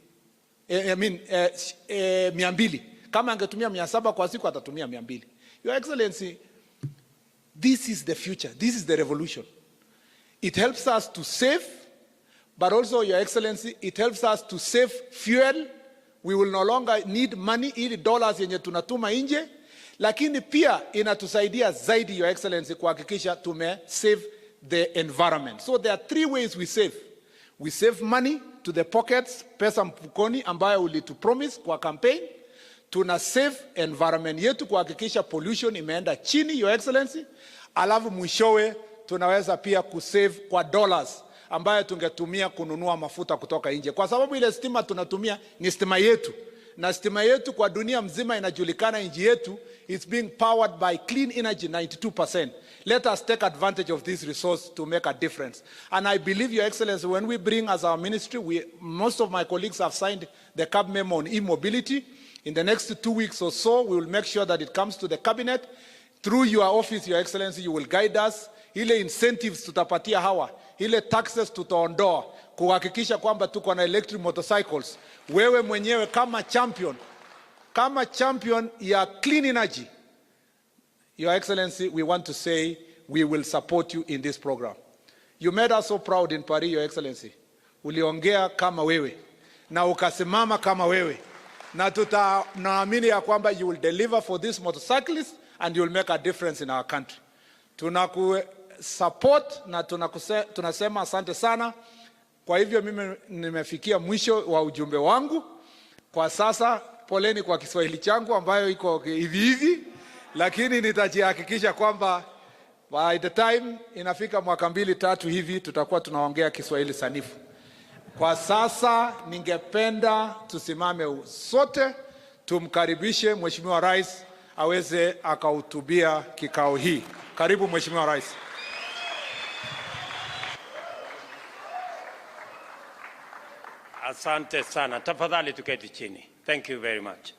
200. Kama angetumia 700 kwa siku atatumia 200. Your Excellency, this is the future. This is the revolution. It helps us to save, but also, Your Excellency, it helps us to save fuel. We will no longer need money, ili dollars yenye tunatuma nje, lakini pia inatusaidia zaidi, Your Excellency, kuhakikisha tume save the environment. So there are 3 ways we save. We save money to the pockets, pesa mfukoni ambayo ulitupromise kwa campaign. Tuna save environment yetu kuhakikisha pollution imeenda chini, Your Excellency. Alafu mwishowe tunaweza pia kusave kwa dollars ambayo tungetumia kununua mafuta kutoka nje, kwa sababu ile stima tunatumia ni stima yetu, na stima yetu kwa dunia mzima inajulikana, nchi yetu is being powered by clean energy 92%. Let us take advantage of this resource to make a difference. And I believe, Your Excellency, when we bring as our ministry, most of my colleagues have signed the CAB memo on e-mobility. In the next 2 weeks or so, we will make sure that it comes to the cabinet. Through your office, Your Excellency, you will guide us. Ile incentives tutapatia hawa, ile taxes tutaondoa, kuhakikisha kwamba tuko na electric motorcycles. Wewe mwenyewe kama champion ya clean energy, Your Excellency, we want to say we will support you in this program. You made us so proud in Paris, Your Excellency. Uliongea kama wewe na ukasimama kama wewe, na tunaamini ya kwamba you will deliver for this motorcyclist and you will make a difference in our country. Tunakusupport na tunasema asante sana. Kwa hivyo mimi nimefikia mwisho wa ujumbe wangu. Kwa sasa poleni kwa Kiswahili changu ambayo iko hivi, lakini nitajihakikisha kwamba by the time inafika mwaka 2-3 hivi tutakuwa tunaongea Kiswahili sanifu. Kwa sasa ningependa tusimame sote tumkaribishe Mheshimiwa Rais aweze akahutubia kikao hii. Karibu Mheshimiwa Rais. Asante sana. Tafadhali tuketi chini. Thank you very much.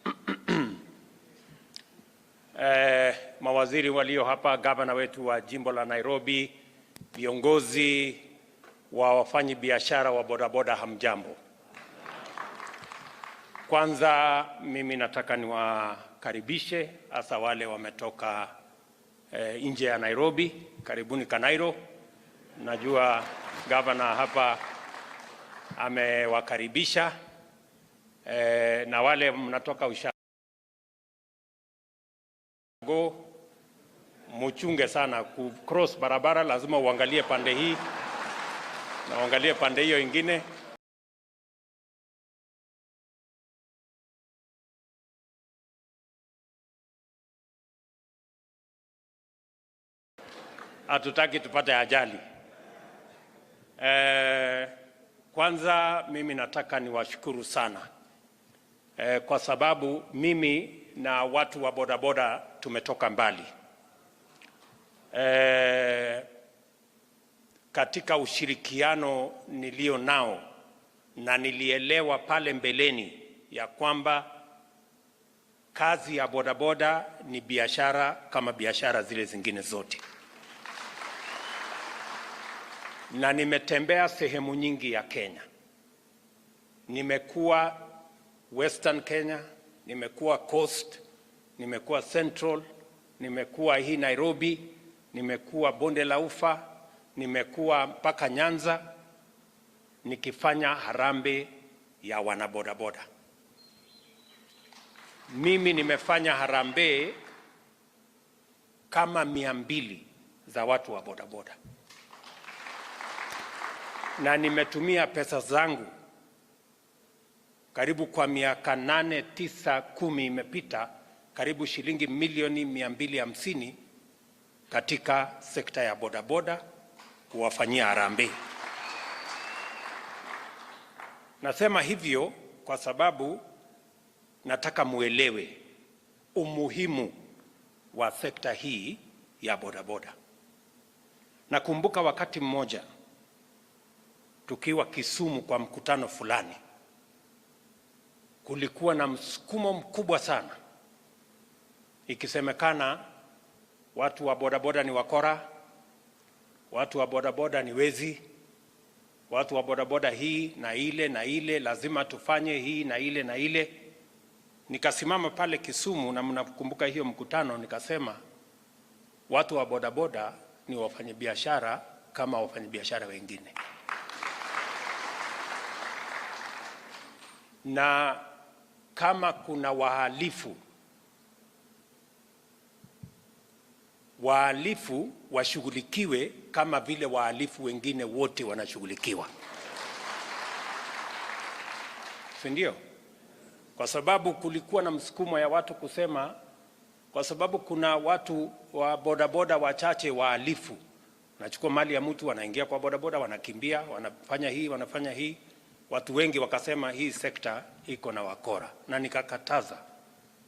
Mawaziri walio hapa, gavana wetu wa jimbo la Nairobi, viongozi wa wafanyi biashara wa bodaboda, hamjambo. Kwanza mimi nataka niwakaribishe hasa wale wametoka nje ya Nairobi. Karibuni Kanairo. Najua gavana hapa amewakaribisha, na wale mnatoka Ushago, muchunge sana ku cross barabara, lazima uangalie pande hii na uangalie pande hiyo ingine. Hatutaki tupate ajali. Kwanza mimi nataka niwashukuru sana kwa sababu mimi na watu wa bodaboda tumetoka mbali. Katika ushirikiano nilio nao, na nilielewa pale mbeleni ya kwamba kazi ya bodaboda ni biashara kama biashara zile zingine zote. Na nimetembea sehemu nyingi ya Kenya. Nimekuwa Western Kenya, nimekuwa Coast, nimekuwa Central, nimekuwa hii Nairobi, nimekuwa Bonde la Ufa, nimekuwa mpaka Nyanza nikifanya harambee ya wanabodaboda. Mimi nimefanya harambee kama 200 za watu wa bodaboda. Na nimetumia pesa zangu karibu kwa miaka 8, 9, 10 imepita, karibu shilingi milioni 250 katika sekta ya bodaboda kuwafanyia harambee. Nasema hivyo kwa sababu nataka muelewe umuhimu wa sekta hii ya bodaboda. Nakumbuka wakati mmoja tukiwa Kisumu kwa mkutano fulani, kulikuwa na msukumo mkubwa sana, ikisemekana watu wa bodaboda ni wakora, watu wa bodaboda ni wezi, watu wa bodaboda hii na ile, lazima tufanye hii na ile. Nikasimama pale Kisumu, na mnakumbuka hiyo mkutano, nikasema watu wa bodaboda ni wafanyabiashara kama wafanyabiashara wengine. Na kama kuna wahalifu washughulikiwe kama vile wahalifu wengine wote wanashughulikiwa. Si ndio? Kwa sababu kulikuwa na msukumo ya watu kusema, kwa sababu kuna watu wa bodaboda wachache wahalifu, nachukua mali ya mtu, wanaingia kwa bodaboda, wanakimbia, wanafanya hii. watu wengi wakasema hii sekta iko na wakora, na nikakataza,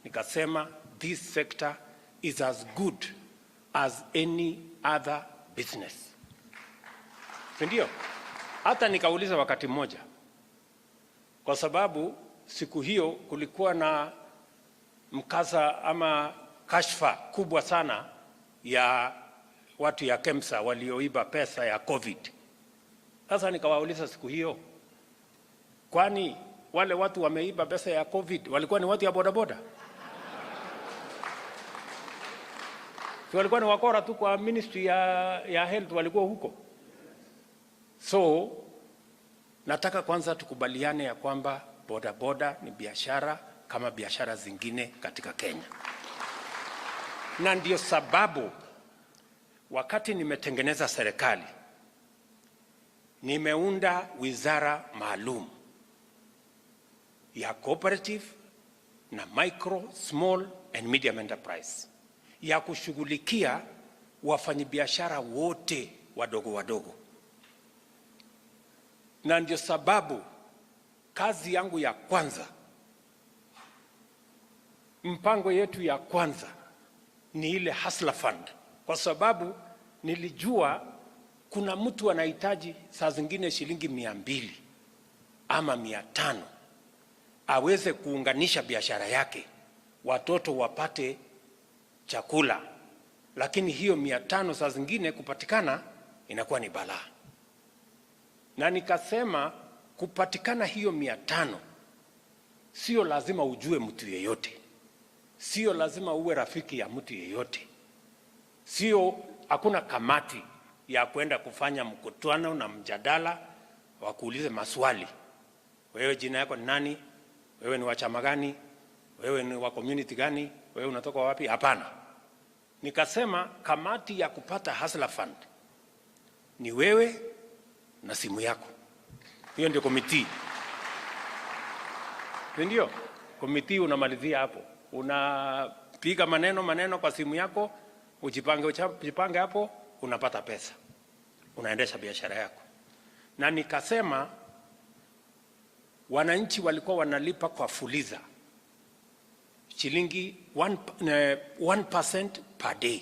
nikasema this sector is as good as any other business. Ndio, hata nikauliza wakati mmoja, kwa sababu siku hiyo kulikuwa na mkasa ama kashfa kubwa sana ya watu ya KEMSA walioiba pesa ya COVID. Sasa nikawauliza siku hiyo, kwani wale watu wameiba pesa ya COVID walikuwa ni watu ya bodaboda? Si walikuwa ni wakora tu kwa ministry ya health walikuwa huko? So nataka kwanza tukubaliane ya kwamba bodaboda ni biashara kama biashara zingine katika Kenya. Na ndio sababu wakati nimetengeneza serikali nimeunda wizara maalum ya cooperative na micro, small and medium enterprise ya kushughulikia wafanyabiashara wote wadogo wadogo. Na ndio sababu kazi yangu ya kwanza, mpango yetu ya kwanza ni ile Hustler Fund, kwa sababu nilijua kuna mtu anahitaji saa zingine shilingi 200 ama 500 aweze kuunganisha biashara yake, watoto wapate chakula, lakini hiyo 500 saa zingine kupatikana inakuwa ni balaa. Na nikasema kupatikana hiyo 500 sio lazima ujue mtu yeyote, sio lazima uwe rafiki ya mtu yeyote, sio, hakuna kamati ya kwenda kufanya mkutano na mjadala wa kuuliza maswali, wewe jina yako ni nani, wewe ni wa chama gani, wewe ni wa community gani, wewe unatoka wapi? Hapana. Nikasema kamati ya kupata Hustler Fund ni wewe na simu yako. Hiyo ndio committee. Ndio committee, unamalizia hapo, unapiga maneno kwa simu yako, ujipange hapo, unapata pesa, unaendesha biashara yako. Na nikasema wananchi walikuwa wanalipa kwa fuliza shilingi 1% per day,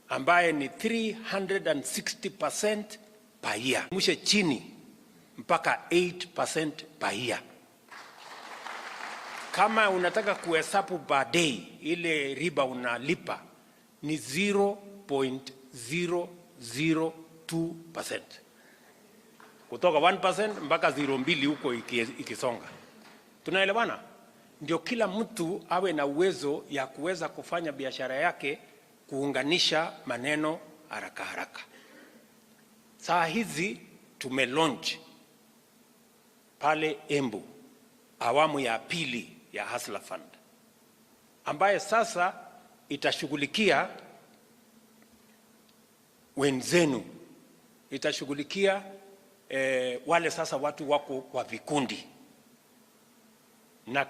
ambaye ni 360% per year. Mwishe chini mpaka 8% per year. Kama unataka kuhesabu per day, ile riba unalipa ni 0.002%. Kutoka 1% mpaka 0.2 huko ikisonga. Tunaelewana? Ndio kila mtu awe na uwezo ya kuweza kufanya biashara yake, kuunganisha maneno haraka haraka. Saa hizi tumelaunch pale Embu awamu ya pili ya Hustler Fund, ambaye sasa itashughulikia wenzenu, itashughulikia wale sasa watu wako kwa vikundi, na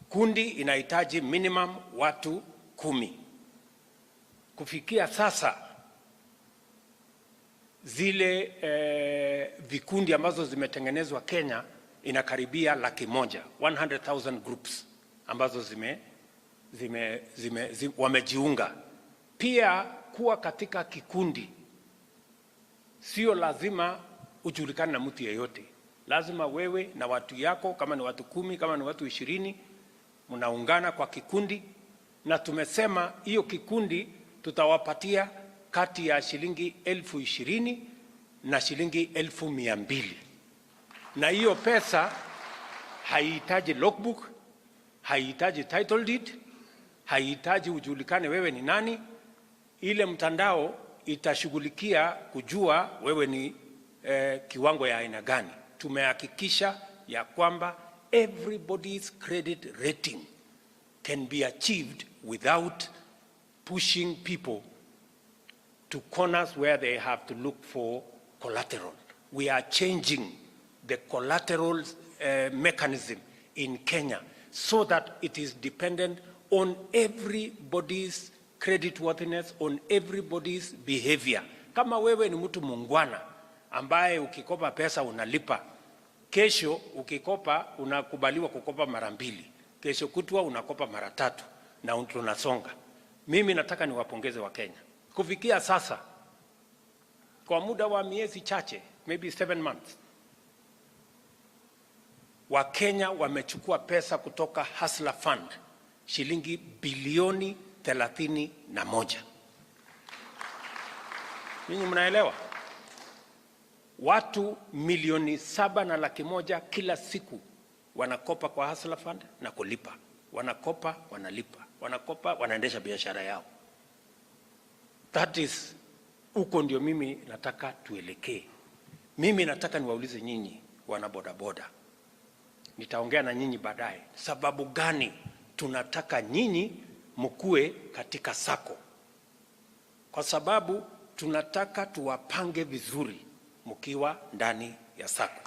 kundi inahitaji minimum watu 10. Kufikia sasa zile vikundi ambazo zimetengenezwa Kenya inakaribia 100,000, 100,000 groups ambazo wamejiunga. Pia kuwa katika kikundi sio lazima ujulikane na mtu yeyote. Lazima wewe na watu yako, kama ni watu 10, kama ni watu 20, mnaungana kwa kikundi, na tumesema hiyo kikundi tutawapatia kati ya shilingi 20,000 na shilingi 200,000. Na hiyo pesa haihitaji logbook, haihitaji title deed, haihitaji ujulikane wewe ni nani. Ile mtandao itashughulikia kujua wewe ni kiwango ya aina gani. Tumehakikisha ya kwamba everybody's credit rating can be achieved without pushing people to corners where they have to look for collateral. We are changing the collateral mechanism in Kenya so that it is dependent on everybody's creditworthiness, on everybody's behavior. Kama wewe ni mtu mungwana ambaye ukikopa pesa unalipa. Kesho ukikopa unakubaliwa kukopa mara 2. Kesho kutwa unakopa mara 3 na tunasonga. Mimi nataka niwapongeze wa Kenya. Kufikia sasa kwa muda wa miezi chache, maybe 7 months, wa Kenya wamechukua pesa kutoka Hustler Fund shilingi bilioni 31. Ninyi mnaelewa? Watu milioni 7.1 kila siku wanakopa kwa Hustler Fund na kulipa. Wanakopa, wanalipa. Wanakopa, wanaendesha biashara yao. That is, uko ndio mimi nataka tuelekee. Mimi nataka niwaulize nyinyi wana bodaboda. Nitaongea na nyinyi baadaye. Sababu gani tunataka nyinyi mkue katika sako? Kwa sababu tunataka tuwapange vizuri mkiwa ndani ya sako.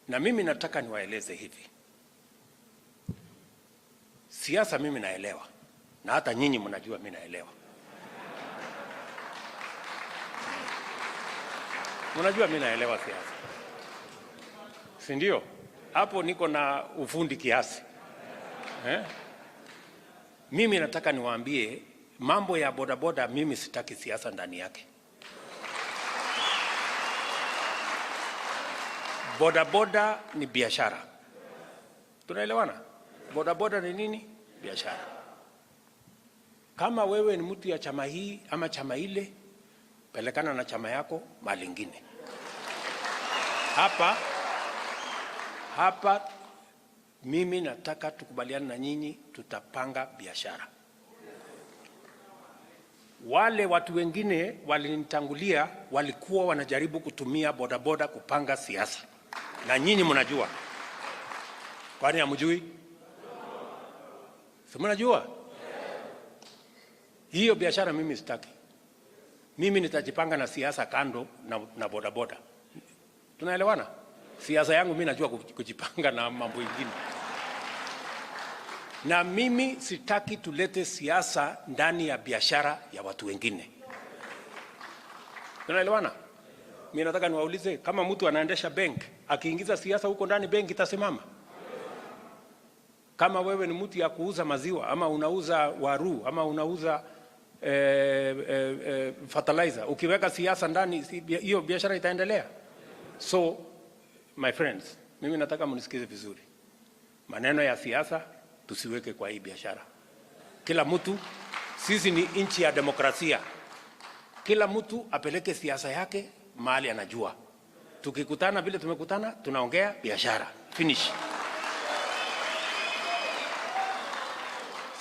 Na mimi nataka niwaeleze hivi. Siasa mimi naelewa. Na hata nyinyi mnajua mimi naelewa. Mnajua mimi naelewa siasa. Si ndio? Hapo niko na ufundi kiasi. Mimi nataka niwaambie mambo ya bodaboda, mimi sitaki siasa ndani yake. Bodaboda ni biashara. Tunaelewana? Bodaboda ni nini? Biashara. Kama wewe ni mtu ya chama hii ama chama ile, pelekana na chama yako mahali ingine. Hapa mimi nataka tukubaliane na nyinyi, tutapanga biashara. Wale watu wengine walinitangulia walikuwa wanajaribu kutumia bodaboda kupanga siasa. Na nyinyi mnajua. Kwani hamjui? Si mnajua? Hiyo biashara mimi sitaki. Mimi nitajipanga na siasa kando na bodaboda. Tunaelewana? Siasa yangu mimi najua kujipanga na mambo mengine. Na mimi sitaki tulete siasa ndani ya biashara ya watu wengine. Tunaelewana? Mimi nataka niwaulize, kama mtu anaendesha bank, akiingiza siasa huko ndani, bank itasimama? Kama wewe ni mtu ya kuuza maziwa ama unauza waru ama unauza fertilizer, ukiweka siasa ndani, hiyo biashara itaendelea? So my friends, mimi nataka mnisikize vizuri. Maneno ya siasa tusiweke kwa hii biashara. Kila mtu, sisi ni nchi ya demokrasia. Kila mtu apeleke siasa yake mahali anajua. Tukikutana vile tumekutana, tunaongea biashara. Finish.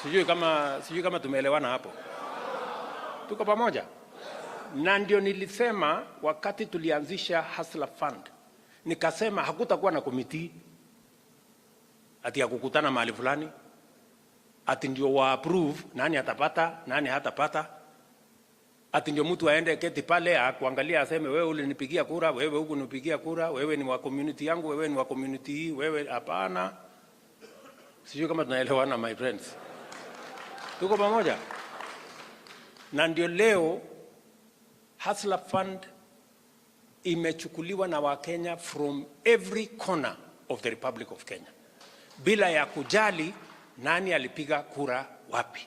Sijui kama tumeelewana hapo. Tuko pamoja? Na ndio nilisema wakati tulianzisha Hustler Fund, nikasema hakutakuwa na komiti ati ya kukutana mahali fulani, ati ndio wa approve nani atapata, nani hatapata, ati ndio mtu aende keti pale akuangalia aseme wewe ulinipigia kura, wewe huku nipigia kura, wewe ni wa community yangu, wewe ni wa community hii, wewe hapana. Sijui kama tunaelewana my friends. Tuko pamoja? Na ndio leo Hustler Fund imechukuliwa na Wakenya from every corner of the Republic of Kenya, bila ya kujali nani alipiga kura wapi.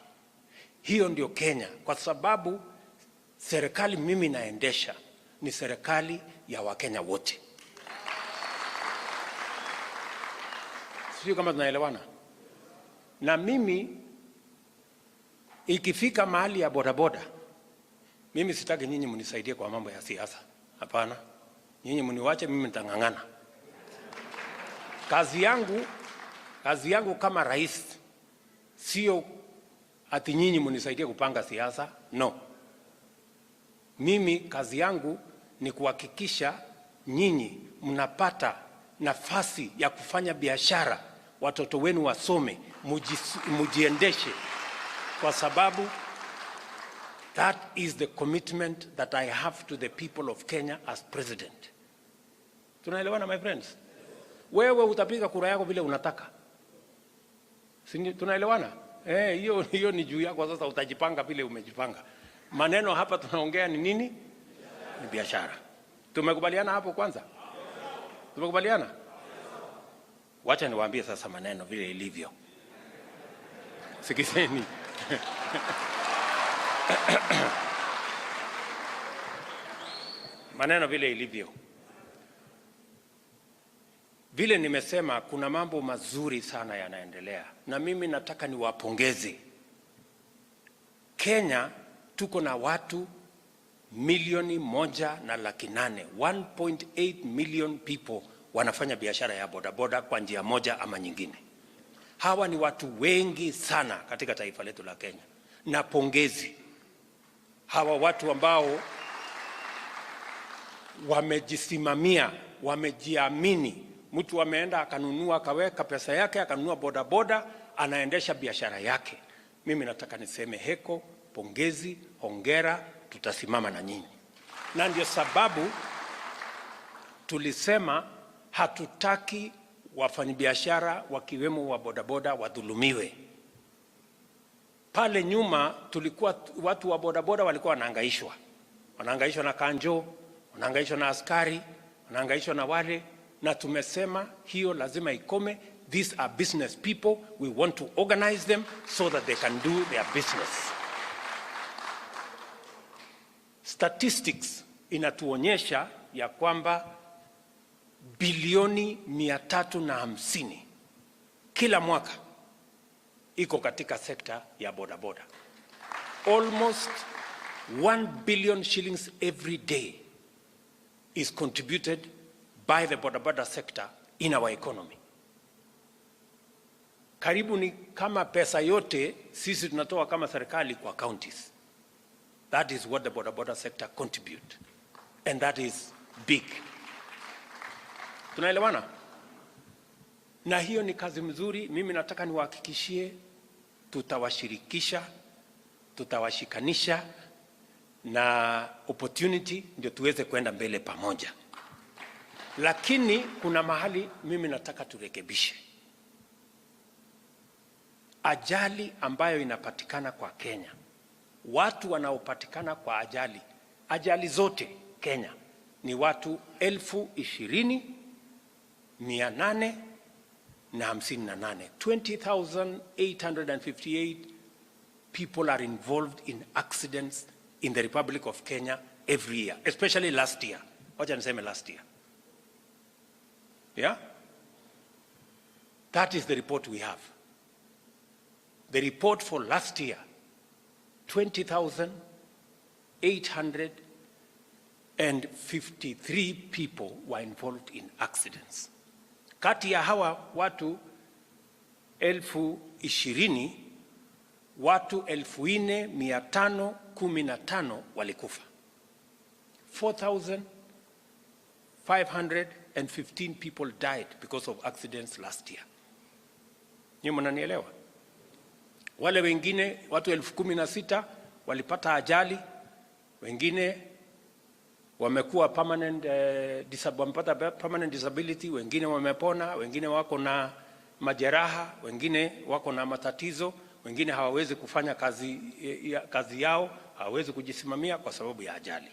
Hiyo ndio Kenya, kwa sababu serikali mimi naendesha ni serikali ya Wakenya wote. Sijui kama tunaelewana. Na mimi ikifika mahali ya bodaboda, mimi sitaki nyinyi mnisaidie kwa mambo ya siasa. Hapana. Nyinyi mniwache, mimi nitangangana. Kazi yangu kama rais sio ati nyinyi mnisaidie kupanga siasa. No. Mimi kazi yangu ni kuhakikisha nyinyi mnapata nafasi ya kufanya biashara, watoto wenu wasome, mujiendeshe, kwa sababu that is the commitment that I have to the people of Kenya as president. Tunaelewana my friends? Wewe utapiga kura yako vile unataka. Tunaelewana? Hiyo ni juu yako sasa, utajipanga vile umejipanga. Maneno hapa tunaongea ni nini? Ni biashara. Tumekubaliana hapo kwanza? Tumekubaliana? Wacha niwaambie sasa maneno vile ilivyo. Sikizeni. Maneno vile ilivyo. Vile nimesema kuna mambo mazuri sana yanaendelea. Na mimi nataka niwapongeze. Kenya tuko na watu 1.8 million, 1.8 million people wanafanya biashara ya bodaboda kwa njia moja ama nyingine. Hawa ni watu wengi sana katika taifa letu la Kenya. Na pongezi hawa watu ambao wamejisimamia, wamejiamini. Mtu ameenda akanunua, akaweka pesa yake, akanunua bodaboda, anaendesha biashara yake. Mimi nataka niseme heko, pongezi, hongera, tutasimama na nyinyi. Na ndio sababu tulisema hatutaki wafanyabiashara wakiwemo wa bodaboda wadhulumiwe. Pale nyuma tulikuwa watu wa bodaboda walikuwa wanahangaishwa. Wanahangaishwa na kanjo, wanahangaishwa na askari, wanahangaishwa na wale, na tumesema hiyo lazima ikome. These are business people. We want to organize them so that they can do their business. Statistics inatuonyesha ya kwamba bilioni 350 kila mwaka iko katika sekta ya bodaboda. Almost 1 billion shillings every day is contributed by the bodaboda sector in our economy. Karibu ni kama pesa yote sisi tunatoa kama serikali kwa counties. That is what the bodaboda sector contribute, and that is big. Tunaelewana? Na hiyo ni kazi mzuri. Mimi nataka niwahakikishie tutawashirikisha, tutawashikanisha na opportunity ndio tuweze kwenda mbele pamoja. Lakini kuna mahali mimi nataka turekebishe. Ajali ambayo inapatikana kwa Kenya, watu wanaopatikana kwa ajali zote Kenya ni watu 20,858. 20,858 people are involved in accidents in the Republic of Kenya every year, especially last year. Wacha niseme last year. Yeah? That is the report we have. The report for last year, 20,853 people were involved in accidents. Kati ya hawa watu 20,020, watu 4,515 walikufa. 4,515 people died because of accidents last year. Nyinyi mnanielewa? Wale wengine watu 16,000 walipata ajali, wengine wamekuwa wamepata permanent disability, wengine wamepona, wengine wako na majeraha, wengine wako na matatizo, wengine hawawezi kufanya kazi yao, hawawezi kujisimamia kwa sababu ya ajali.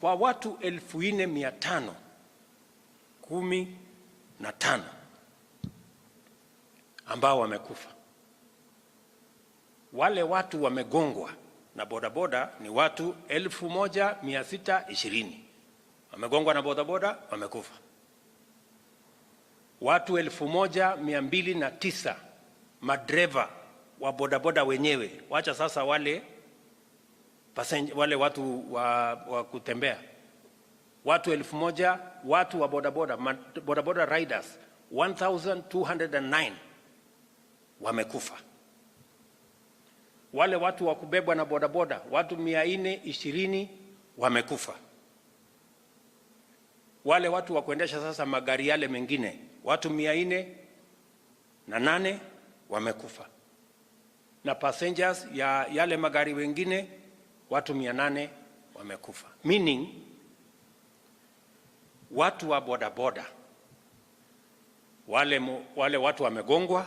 Kwa watu 4,515 ambao wamekufa, wale watu wamegongwa na bodaboda ni watu 1,620. Wamegongwa na bodaboda, wamekufa. Watu 1,209 madreva wa bodaboda wenyewe, wacha sasa wale watu wa kutembea. Watu 1,000 watu wa bodaboda riders 1,209 wamekufa. Wale watu wa kubebwa na bodaboda watu 420 wamekufa. Wale watu wa kuendesha sasa magari yale mengine watu 408 wamekufa. Na passengers ya yale magari wengine watu 800 wamekufa. Meaning watu wa bodaboda wale watu wamegongwa,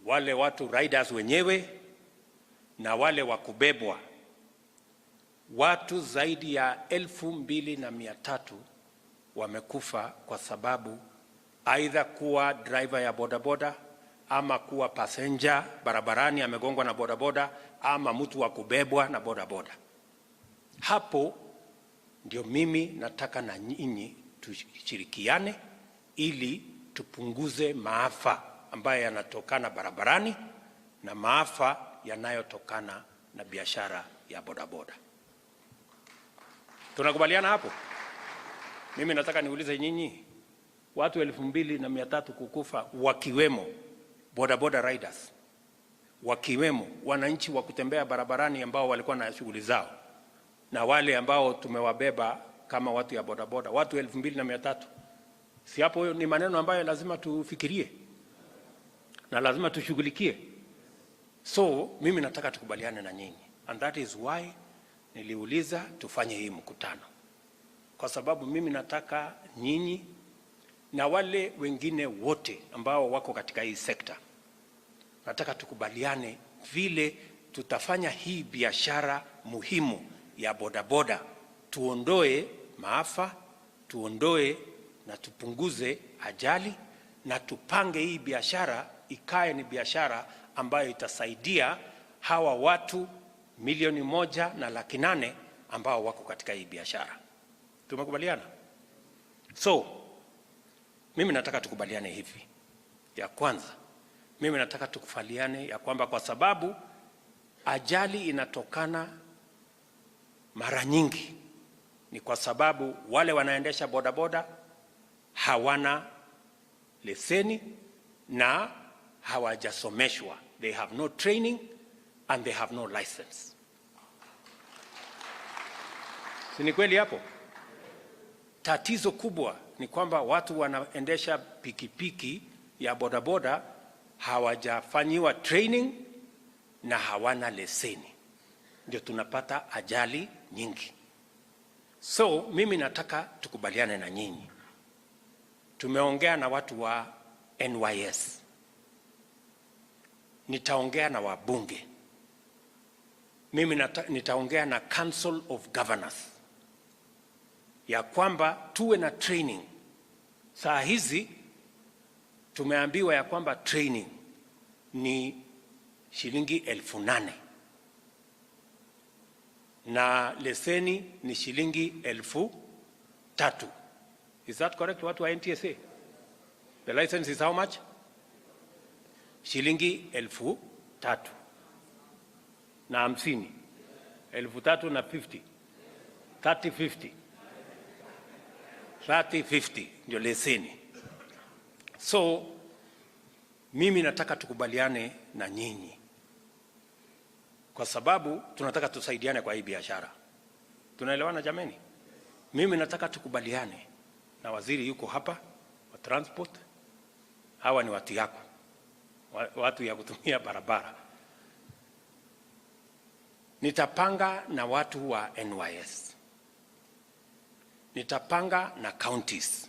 wale watu riders wenyewe na wale wa kubebwa. Watu zaidi ya 2,300 wamekufa kwa sababu aidha kuwa driver ya bodaboda ama kuwa passenger barabarani amegongwa na bodaboda ama mtu wa kubebwa na bodaboda. Hapo ndio mimi nataka na nyinyi tushirikiane ili tupunguze maafa ambayo yanatokana barabarani na maafa yanayotokana na biashara ya bodaboda. Tunakubaliana hapo? Mimi nataka niulize nyinyi, watu 2,300 kukufa wakiwemo bodaboda riders, wakiwemo wananchi wa kutembea barabarani ambao walikuwa na shughuli zao, na wale ambao tumewabeba kama watu ya bodaboda, watu 2,300. Si hapo ni maneno ambayo lazima tufikirie na lazima tushughulikie. So mimi nataka tukubaliane na nyinyi, and that is why niliuliza tufanye hii mkutano, kwa sababu mimi nataka nyinyi na wale wengine wote ambao wako katika hii sekta, nataka tukubaliane vile tutafanya hii biashara muhimu ya bodaboda, tuondoe maafa, tuondoe na tupunguze ajali, na tupange hii biashara ikae ni biashara ambayo itasaidia hawa watu 1,800,000 ambao wako katika hii biashara. Tumekubaliana? So mimi nataka tukubaliane hivi. Ya kwanza, mimi nataka tukufaliane ya kwamba kwa sababu ajali inatokana mara nyingi ni kwa sababu wale wanaendesha bodaboda hawana leseni na hawajasomeshwa. They have no training and they have no license. Si ni kweli hapo? Tatizo kubwa ni kwamba watu wanaendesha pikipiki ya bodaboda hawajafanyiwa training na hawana leseni. Ndio tunapata ajali nyingi. So mimi nataka tukubaliane na nyinyi. Tumeongea na watu wa NYS. Nitaongea na wabunge. Mimi nitaongea na Council of Governors ya kwamba tuwe na training. Saa hizi tumeambiwa ya kwamba training ni shilingi 8,000 na leseni ni shilingi 3,000. Is that correct, watu wa NTSA? The license is how much? Shilingi 3,000 na 50. 3,000 na 50. 30-50. 30-50 ndio leseni. So mimi nataka tukubaliane na nyinyi, kwa sababu tunataka tusaidiane kwa hii biashara. Tunaelewana jameni? Mimi nataka tukubaliane na waziri yuko hapa wa transport. Hawa ni watu yako, watu ya kutumia barabara. Nitapanga na watu wa NYS. Nitapanga na counties.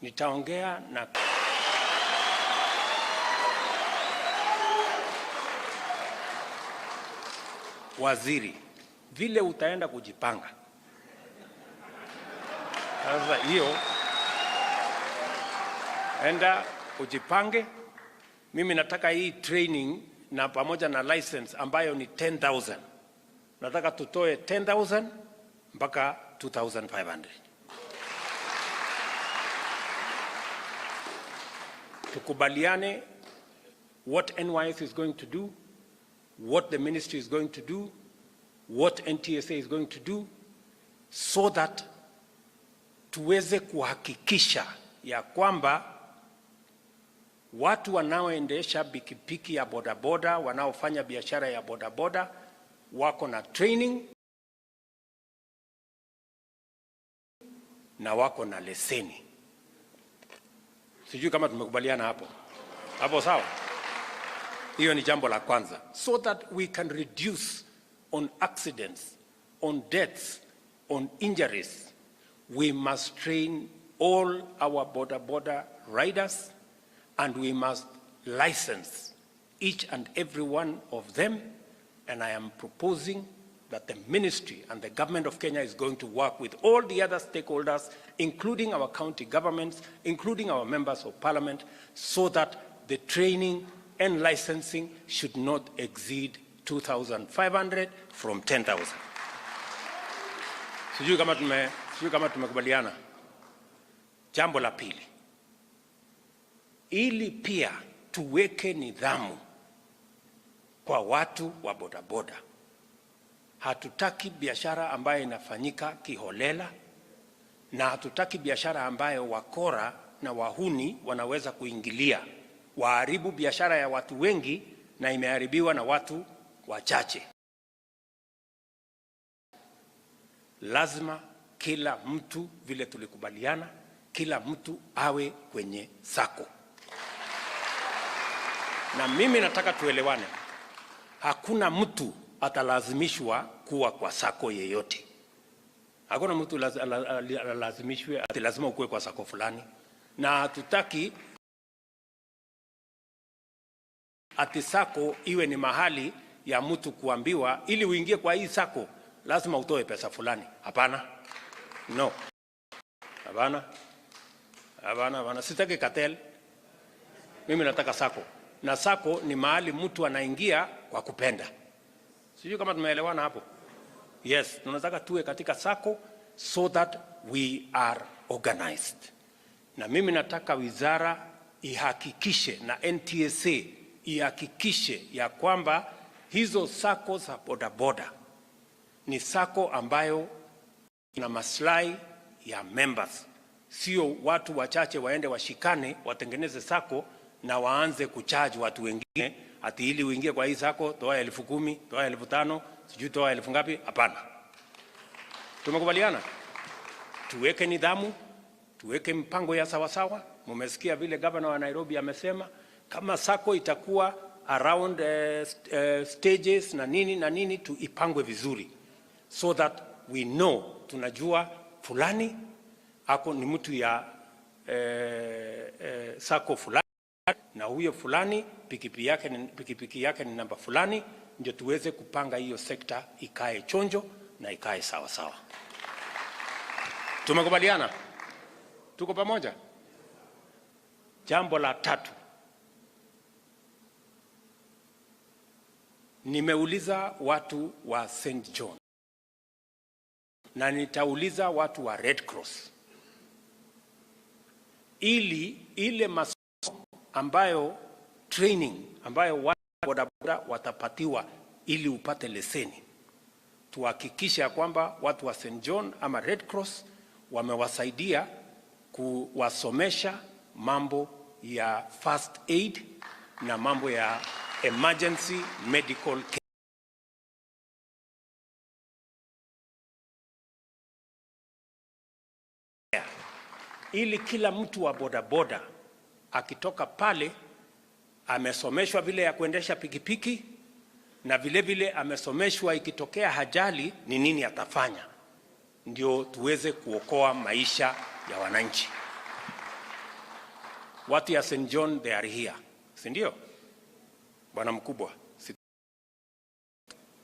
Nitaongea na waziri vile utaenda kujipanga. Sasa hiyo enda ujipange. Mimi nataka hii training na pamoja na license ambayo ni 10,000. Nataka tutoe 10,000 mpaka 2,500. Tukubaliane what NYS is going to do, what the ministry is going to do, what NTSA is going to do, so that tuweze kuhakikisha ya kwamba watu wanaoendesha pikipiki ya bodaboda, wanaofanya biashara ya bodaboda wako na training na wako na leseni. Sijui kama tumekubaliana hapo. Hapo sawa? Hiyo ni jambo la kwanza. So that we can reduce on accidents, on deaths, on injuries. We must train all our bodaboda riders and we must license each and every one of them, and I am proposing that the ministry and the government of Kenya is going to work with all the other stakeholders, including our county governments, including our members of parliament, so that the training and licensing should not exceed 2,500 from 10,000. Sijui kama tumekubaliana. Jambo la pili, ili pia tuweke nidhamu kwa watu wa bodaboda. Hatutaki biashara ambayo inafanyika kiholela, na hatutaki biashara ambayo wakora na wahuni wanaweza kuingilia, waharibu biashara ya watu wengi na imeharibiwa na watu wachache. Lazima kila mtu, vile tulikubaliana, kila mtu awe kwenye sako. Na mimi nataka tuelewane. Hakuna mtu atalazimishwa kuwa kwa sako yeyote. Hakuna mtu lazimishwe ati lazima ukue kwa sako fulani. Na hatutaki ati sako iwe ni mahali ya mtu kuambiwa ili uingie kwa hii sako lazima utoe pesa fulani. Hapana. No. Hapana. Hapana. Sitaki cartel. Mimi nataka sako. Na sako ni mahali mtu anaingia kwa kupenda. Sijui kama tumeelewana hapo. Yes, tunataka tuwe katika sako so that we are organized. Na mimi nataka wizara ihakikishe na NTSA ihakikishe ya kwamba hizo sako za bodaboda ni sako ambayo ina maslahi ya members. Sio watu wachache waende washikane watengeneze sako na waanze kucharge watu wengine ati ili uingie kwa hii sako toa 10,000, toa 5,000, sijui toa 1000 ngapi. Hapana. Tumekubaliana tuweke nidhamu, tuweke mpango ya sawasawa. Mumesikia vile governor wa Nairobi amesema kama sako itakuwa around stages na nini tuipangwe vizuri so that we know, tunajua fulani ako ni mtu ya sako fulani na huyo fulani pikipiki yake ni namba fulani, ndio tuweze kupanga hiyo sekta ikae chonjo na ikae sawa sawa. Tumekubaliana? Tuko pamoja? Jambo la tatu, nimeuliza watu wa St. John na nitauliza watu wa Red Cross ili ile masomo ambayo training ambayo watu bodaboda watapatiwa ili upate leseni, tuhakikisha kwamba watu wa St. John ama Red Cross wamewasaidia kuwasomesha mambo ya first aid na mambo ya emergency medical care. Ili kila mtu wa bodaboda akitoka pale amesomeshwa vile ya kuendesha pikipiki na vile vile amesomeshwa ikitokea ajali ni nini atafanya, ndio tuweze kuokoa maisha ya wananchi. Watu ya St. John they are here, si ndio? Bwana mkubwa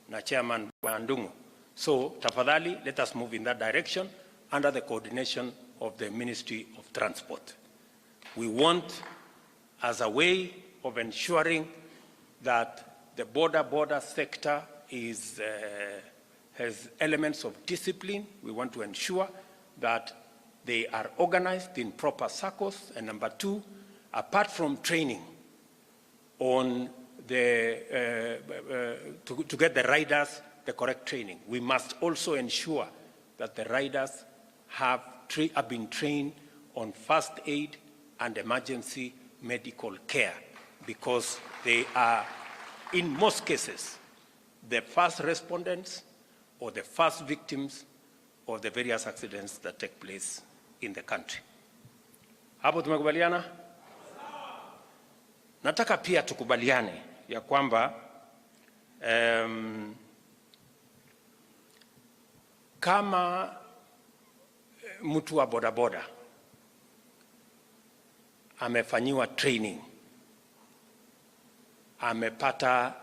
na chairman Bwana Ndungu. So tafadhali let us move in that direction under the coordination of the Ministry of Transport. We want, as a way of ensuring that the border sector is has elements of discipline, we want to ensure that they are organized in proper circles. And number two, apart from training on the to get the riders the correct training, we must also ensure that the riders have been trained on first aid and emergency medical care, because they are, in most cases, the first respondents or the first victims of the various accidents that take place in the country. Hapo tumekubaliana? Nataka pia tukubaliane ya kwamba kama mtu wa bodaboda amefanyiwa training amepata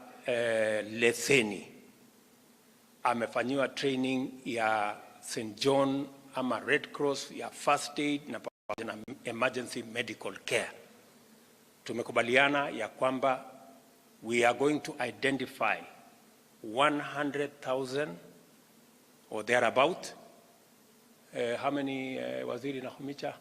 leseni, amefanyiwa training ya St. John ama Red Cross ya first aid na emergency medical care. Tumekubaliana ya kwamba we are going to identify 100,000 or thereabout. How many, Waziri Nakhumicha?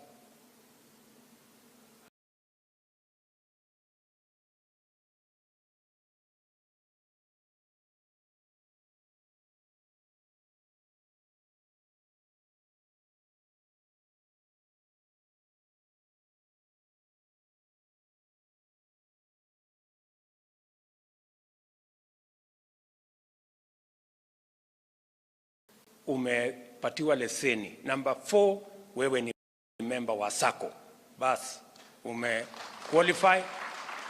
Umepatiwa leseni. Number 4, wewe ni member wa SACCO. Bas, qualify,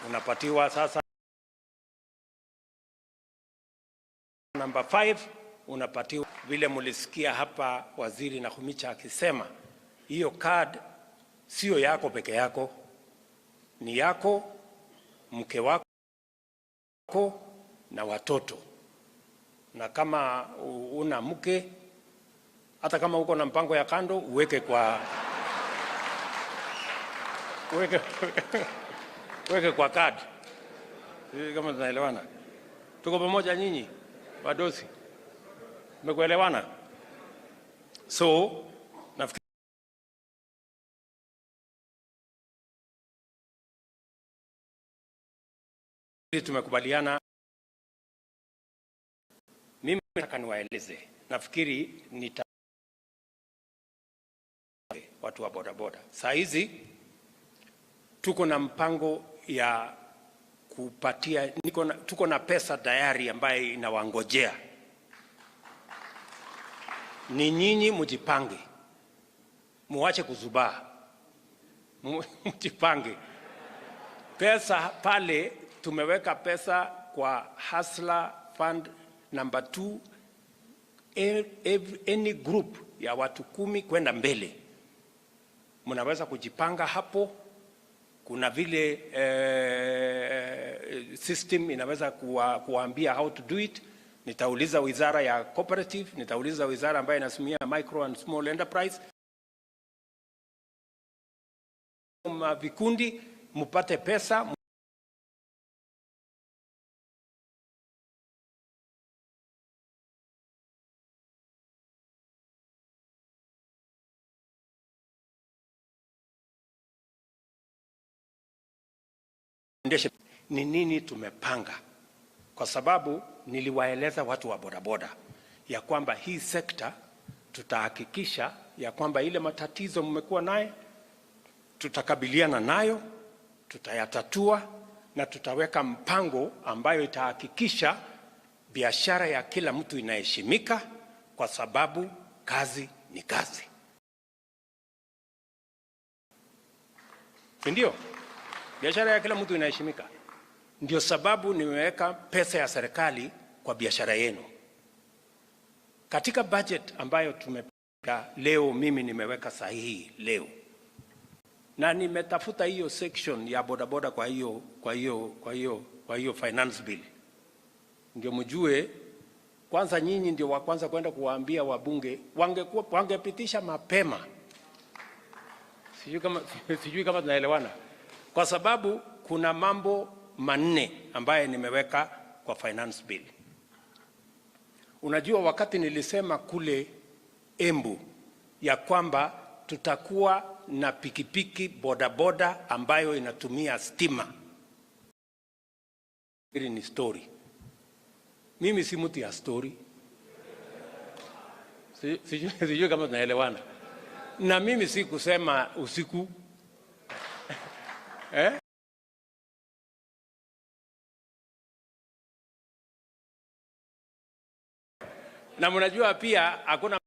unapatiwa sasa. Number 5, unapatiwa, vile mulisikia hapa Waziri Nakhumicha akisema, hiyo card sio yako peke yako, ni yako, mke wako na watoto. Na kama una mke, hata kama uko na mpango ya kando, uweke kwa weke kwa card. Kama tunaelewana, tuko pamoja nyinyi wadosi, mmekuelewana? So nafikiri tumekubaliana. Mimi nataka niwaeleze, nafikiri watu wa bodaboda. Saa hizi tuko na mpango ya kupatia, tuko na pesa tayari ambayo inawangojea. Ni nyinyi mjipange, muache kuzubaa, mjipange. Pesa pale, tumeweka pesa kwa Hustler Fund number 2, any group ya watu 10 kwenda mbele. Mnaweza kujipanga hapo. Kuna vile system inaweza kuambia how to do it. Nitauliza wizara ya cooperative, nitauliza wizara ambayo inasimamia micro and small enterprise. Vikundi mpate pesa. Ni nini tumepanga? Kwa sababu niliwaeleza watu wa bodaboda ya kwamba hii sekta tutahakikisha ya kwamba ile matatizo mmekuwa naye tutakabiliana nayo, tutayatatua na tutaweka mpango ambayo itahakikisha biashara ya kila mtu inaheshimika, kwa sababu kazi ni kazi. Ndio, biashara ya kila mtu inaheshimika. Ndio sababu nimeweka pesa ya serikali kwa biashara yenu. Katika budget ambayo tumepanga leo, mimi nimeweka sahihi leo. Na nimetafuta hiyo section ya bodaboda kwa hiyo finance bill. Ndio mjue, kwanza nyinyi ndio wa kwanza kwenda kuwaambia wabunge, wangepitisha mapema. Sijui kama tunaelewana. Kwa sababu kuna mambo manne ambaye nimeweka kwa finance bill. Unajua, wakati nilisema kule Embu ya kwamba tutakuwa na pikipiki bodaboda ambayo inatumia stima, hili ni story. Mimi si mtu ya story. Sijui kama tunaelewana. Na mimi si kusema usiku. Na mnajua pia hakuna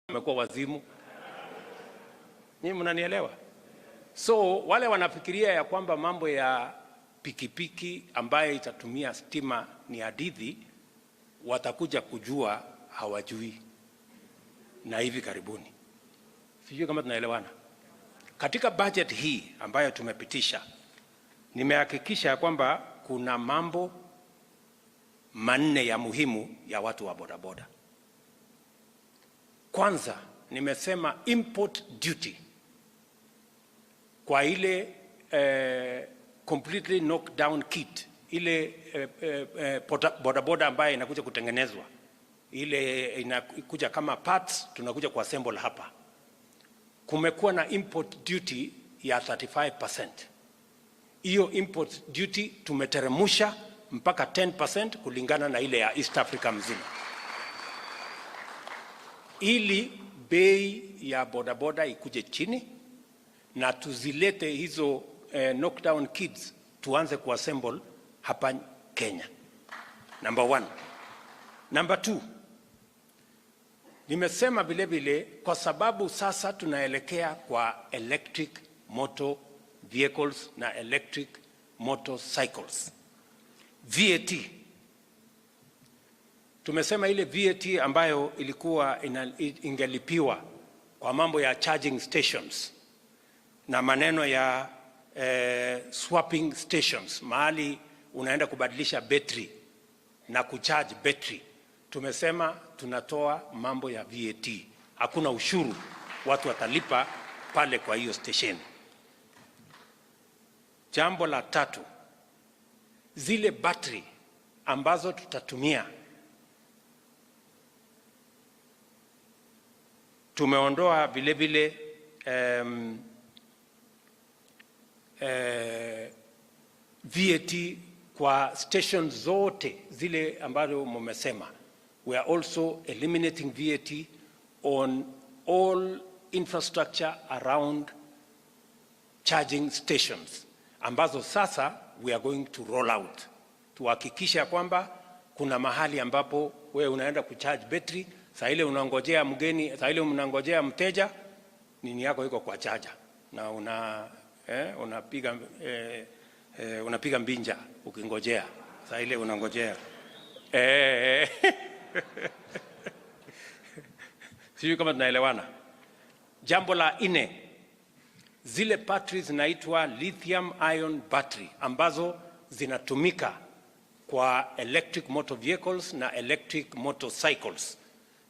mmekuwa wazimu. Nyinyi mnanielewa? So wale wanafikiria ya kwamba mambo ya pikipiki ambayo itatumia stima ni hadithi, watakuja kujua hawajui na hivi karibuni. Sijui kama tunaelewana. Katika budget hii ambayo tumepitisha, nimehakikisha kwamba kuna mambo manne ya muhimu ya watu wa bodaboda. Kwanza, nimesema import duty kwa ile completely knock down kit, ile bodaboda ambayo inakuja kutengenezwa, ile inakuja kama parts, tunakuja kuassemble hapa. Kumekuwa na import duty ya 35%. Hiyo import duty tumeteremusha mpaka 10% kulingana na ile ya East Africa mzima, ili bei ya bodaboda ikuje chini na tuzilete hizo knockdown kits tuanze kuassemble hapa Kenya. Number 1. Number 2, nimesema vile vile kwa sababu sasa tunaelekea kwa electric motor vehicles na electric motorcycles. VAT. Tumesema ile VAT ambayo ilikuwa ingelipiwa kwa mambo ya charging stations na maneno ya swapping stations, mahali unaenda kubadilisha battery na kucharge battery. Tumesema tunatoa mambo ya VAT. Hakuna ushuru, watu watalipa pale kwa hiyo station. Jambo la 3, zile battery ambazo tutatumia tumeondoa vile vile VAT kwa stations zote zile ambazo mmesema. We are also eliminating VAT on all infrastructure around charging stations ambazo sasa we are going to roll out. Tuhakikisha kwamba kuna mahali ambapo wewe unaenda kucharge battery, saa ile unangojea mgeni, saa ile unangojea mteja, nini yako iko kwa charger na unapiga mbinja ukingojea, saa ile unangojea. Sijui kama tunaelewana. Jambo la 4, zile batteries zinaitwa lithium ion battery ambazo zinatumika kwa electric motor vehicles na electric motorcycles.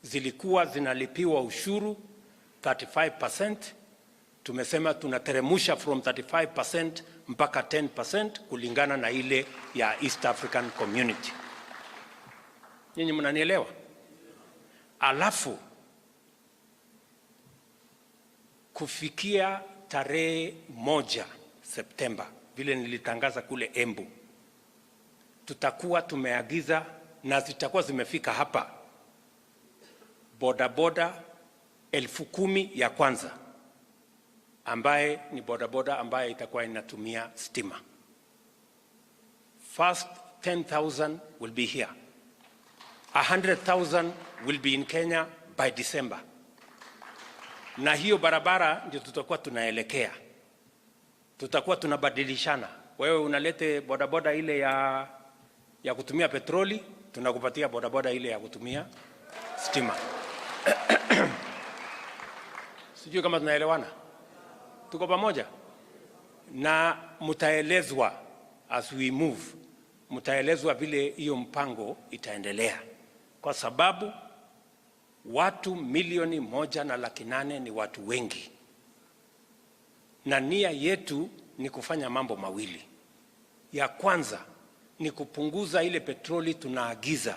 Zilikuwa zinalipiwa ushuru 35%. Tumesema tunateremusha from 35% mpaka 10% kulingana na ile ya East African Community. Nyinyi mnanielewa? Alafu kufikia tarehe 1 Septemba, vile nilitangaza kule Embu, tutakuwa tumeagiza na zitakuwa zimefika hapa bodaboda 10,000 ya kwanza, ambaye ni bodaboda ambaye itakuwa inatumia stima. First 10,000 will be here. 100,000 will be in Kenya by December. Na hiyo barabara ndio tutakuwa tunaelekea. Tutakuwa tunabadilishana. Wewe unalete bodaboda ile ya kutumia petroli, tunakupatia bodaboda ile ya kutumia stima. Sijui kama tunaelewana. Tuko pamoja? Na mtaelezwa as we move. Mtaelezwa vile hiyo mpango itaendelea. Kwa sababu watu 1.8 ni watu wengi. Na nia yetu ni kufanya mambo mawili. Ya kwanza ni kupunguza ile petroli tunaagiza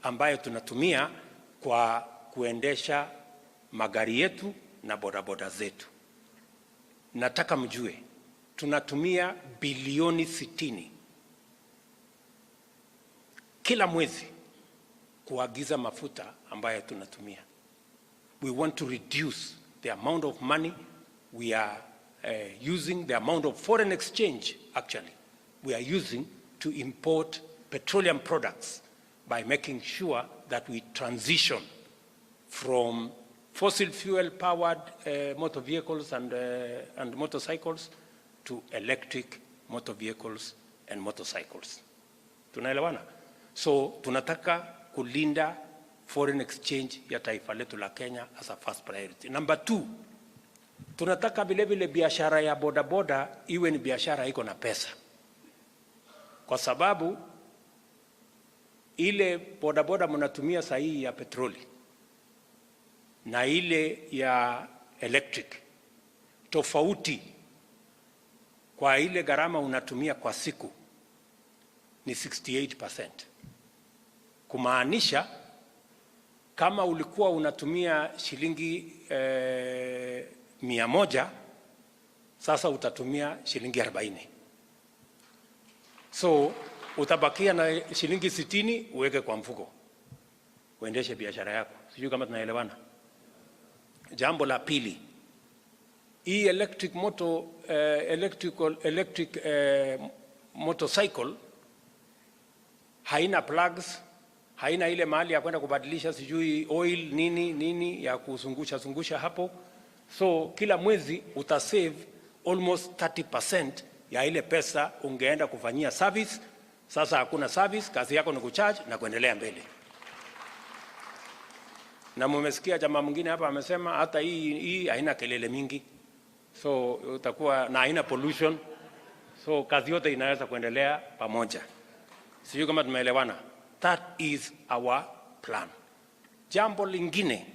ambayo tunatumia kwa kuendesha magari yetu na bodaboda zetu. Nataka mjue tunatumia bilioni 60 kila mwezi kuagiza mafuta ambayo tunatumia. We want to reduce the amount of money we are using, the amount of foreign exchange actually we are using to import petroleum products by making sure that we transition from fossil fuel powered motor vehicles and motorcycles to electric motor vehicles and motorcycles. Tunaelewana? So tunataka kulinda foreign exchange ya taifa letu la Kenya as a first priority. Number 2, tunataka vile vile biashara ya bodaboda iwe ni biashara iko na pesa. kwa sababu ile bodaboda mnatumia sahihi ya petroli na ile ya electric, tofauti kwa ile gharama unatumia kwa siku ni 68%. Kumaanisha kama ulikuwa unatumia shilingi 100, sasa utatumia shilingi 40. So utabakia na shilingi 60 uweke kwa mfuko uendeshe biashara yako. Sijui kama tunaelewana. Jambo la pili, hii electric motorcycle haina plugs, haina ile mahali ya kwenda kubadilisha sijui oil nini ya kuzungusha hapo. So kila mwezi utasave almost 30% ya ile pesa ungeenda kufanyia service. Sasa hakuna service, kazi yako ni kucharge na kuendelea mbele. Na mmesikia jamaa mwingine hapa amesema hata hii haina kelele mingi, so utakuwa na haina pollution, so kazi yote inaweza kuendelea pamoja. Sijui kama tumeelewana. That is our plan. Jambo lingine,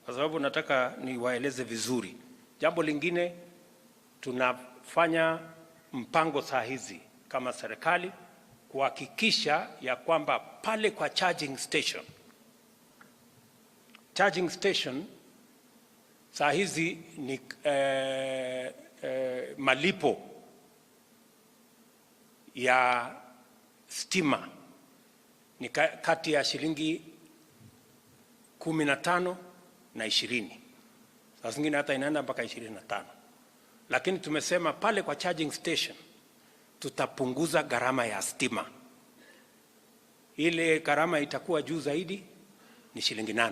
kwa sababu nataka niwaeleze vizuri, jambo lingine, tunafanya mpango saa hizi kama serikali kuhakikisha ya kwamba pale kwa charging station saa hizi ni malipo ya stima ni kati ya shilingi 15 na 20. Saa zingine hata inaenda mpaka 25. Lakini tumesema pale kwa charging station tutapunguza gharama ya stima. Ile gharama itakuwa juu zaidi ni shilingi 8.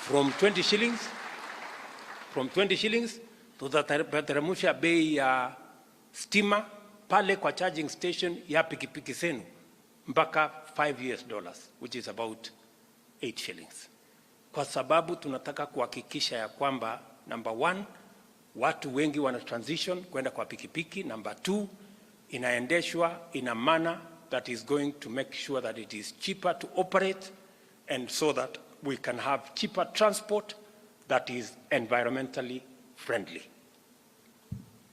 From 20 shillings tutateremsha bei ya stima pale kwa charging station ya pikipiki zenu mpaka $5, which is about 8 shillings. Kwa sababu tunataka kuhakikisha ya kwamba number 1, watu wengi wana transition kwenda kwa pikipiki. Number 2, inaendeshwa in a manner that is going to make sure that it is cheaper to operate, and so that we can have cheaper transport that is environmentally friendly.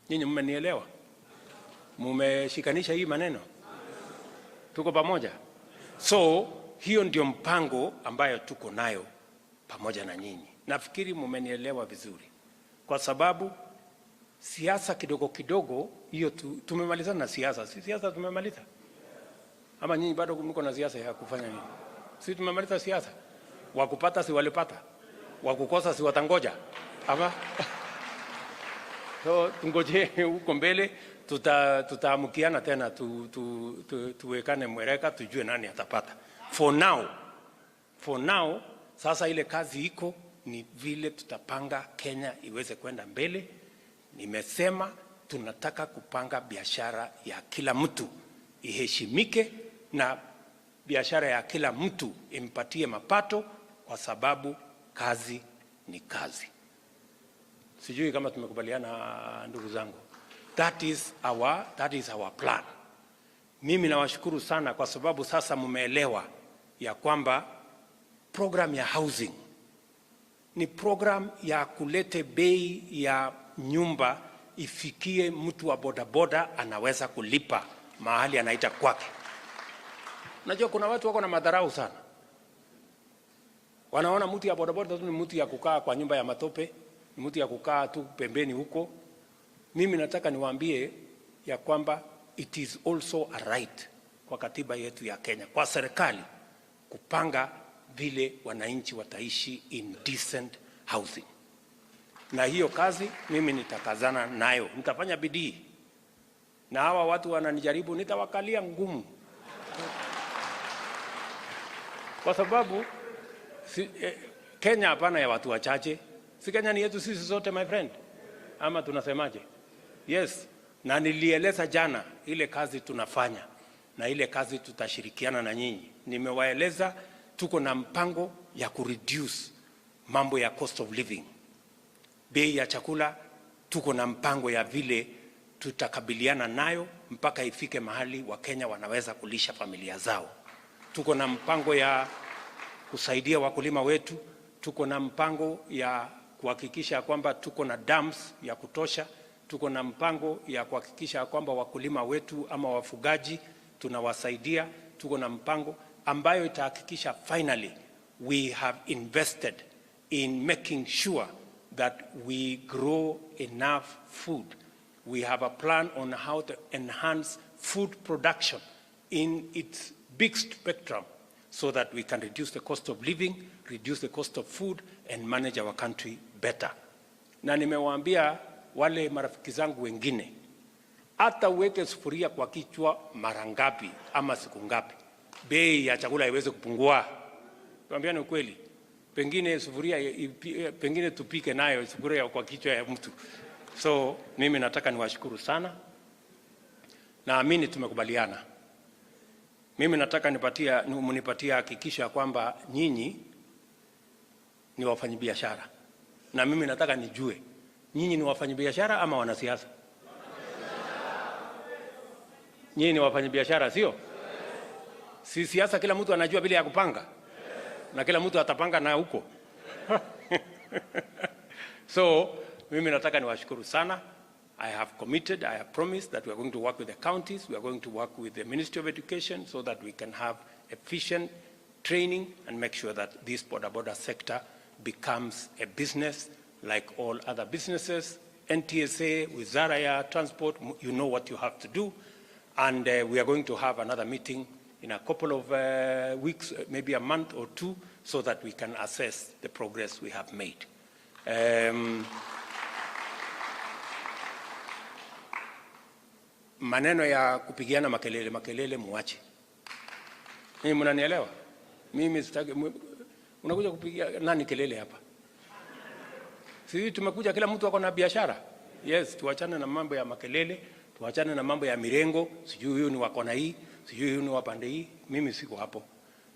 Nyinyi mmenielewa? Mumeshikanisha hii maneno? Tuko pamoja? So hiyo ndio mpango ambayo tuko nayo pamoja na nyinyi. Nafikiri mumenielewa vizuri. Kwa sababu siasa kidogo kidogo hiyo tumemalizana na siasa. Si siasa tumemaliza? Ama nyinyi bado mko na siasa ya kufanya nini? Si tumemaliza siasa? Wakupata si walipata, wakukosa si watangoja. Ama so tungoje huko mbele, tutaamukiana tena tuwekane mwereka, tujue nani atapata. For now sasa ile kazi iko ni vile tutapanga Kenya iweze kwenda mbele. Nimesema tunataka kupanga biashara ya kila mtu iheshimike na biashara ya kila mtu impatie mapato, kwa sababu kazi ni kazi. Sijui kama tumekubaliana ndugu zangu. That is our plan. Mimi nawashukuru sana kwa sababu sasa mumeelewa ya kwamba program ya housing ni program ya kulete bei ya nyumba ifikie mtu wa bodaboda anaweza kulipa mahali anaita kwake. Unajua kuna watu wako na madharau sana. Wanaona mtu ya bodaboda tu ni mtu ya kukaa kwa nyumba ya matope, ni mtu ya kukaa tu pembeni huko. Mimi nataka niwaambie ya kwamba it is also a right kwa katiba yetu ya Kenya, kwa serikali kupanga vile wananchi wataishi in decent housing. Na hiyo kazi mimi nitakazana nayo, nitafanya bidii. Na hawa watu wananijaribu, nitawakalia ngumu. Kwa sababu Kenya hapana ya watu wachache. Si Kenya ni yetu sisi sote, my friend. Ama tunasemaje? Yes. Na nilieleza jana ile kazi tunafanya na ile kazi tutashirikiana na nyinyi. Nimewaeleza tuko na mpango ya kureduce mambo ya cost of living. Bei ya chakula tuko na mpango ya vile tutakabiliana nayo mpaka ifike mahali Wakenya wanaweza kulisha familia zao. Tuko na mpango ya kusaidia wakulima wetu, tuko na mpango ya kuhakikisha kwamba tuko na dams ya kutosha, tuko na mpango ya kuhakikisha kwamba wakulima wetu ama wafugaji tunawasaidia, tuko na mpango ambayo itahakikisha finally we have invested in making sure that we grow enough food. We have a plan on how to enhance food production in its big spectrum so that we can reduce the cost of living, reduce the cost of food, and manage our country better. Na nimewaambia wale marafiki zangu wengine, hata uweke sufuria kwa kichwa mara ngapi ama siku ngapi, bei ya chakula iweze kupungua. Tuambiane ukweli. Pengine sufuria, pengine tupike nayo sufuria kwa kichwa ya mtu. So mimi nataka niwashukuru sana. Naamini tumekubaliana. Mimi nataka munipatia hakikisho kwamba nyinyi ni wafanyabiashara. Na mimi nataka nijue nyinyi ni wafanyabiashara ama wanasiasa? Nyinyi ni wafanyabiashara, sio? Si siasa kila mtu anajua bila ya kupanga. Na kila mtu atapanga na huko. So mimi nataka niwashukuru sana. I have committed, I have promised that we are going to work with the counties, we are going to work with the Ministry of Education so that we can have efficient training and make sure that this border sector becomes a business like all other businesses. NTSA, Wizara ya Transport, you know what you have to do. And we are going to have another meeting in a couple of weeks, maybe a month or two, so that we can assess the progress we have made. Maneno ya kupigiana makelele muache. Mimi mnanielewa? Mimi sitaki unakuja kupigia nani kelele hapa? Sisi tumekuja kila mtu ako na biashara. Yes, tuachane na mambo ya makelele, tuachane na mambo ya mirengo, sijui huyu ni wako na hii, sijui huyu ni wapande hii. Mimi siko hapo.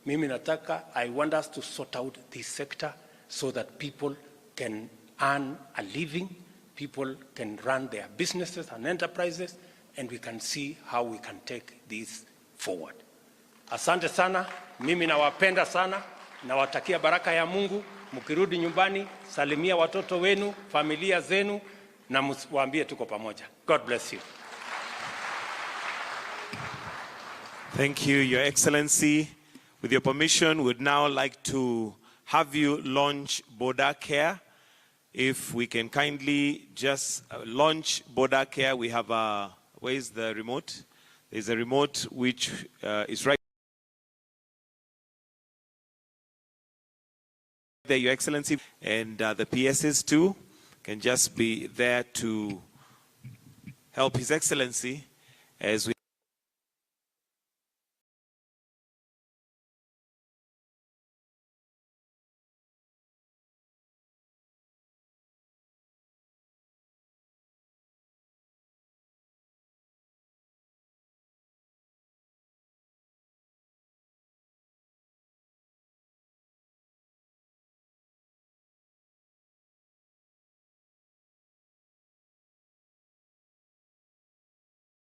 Mimi nataka, I want us to sort out this sector so that people can earn a living, people can run their businesses and enterprises, and we can see how we can take this forward. Asante sana, mimi nawapenda sana, nawatakia baraka ya Mungu. Mkirudi nyumbani, salimia watoto wenu, familia zenu, na muwaambie tuko pamoja. God bless you. Thank you, Your Excellency. With your permission, we would now like to have you launch Boda Care. If we can kindly just launch Boda Care. We have a, where is the remote? There's a remote which is right there, Your Excellency. And the PSs too can just be there to help His Excellency as we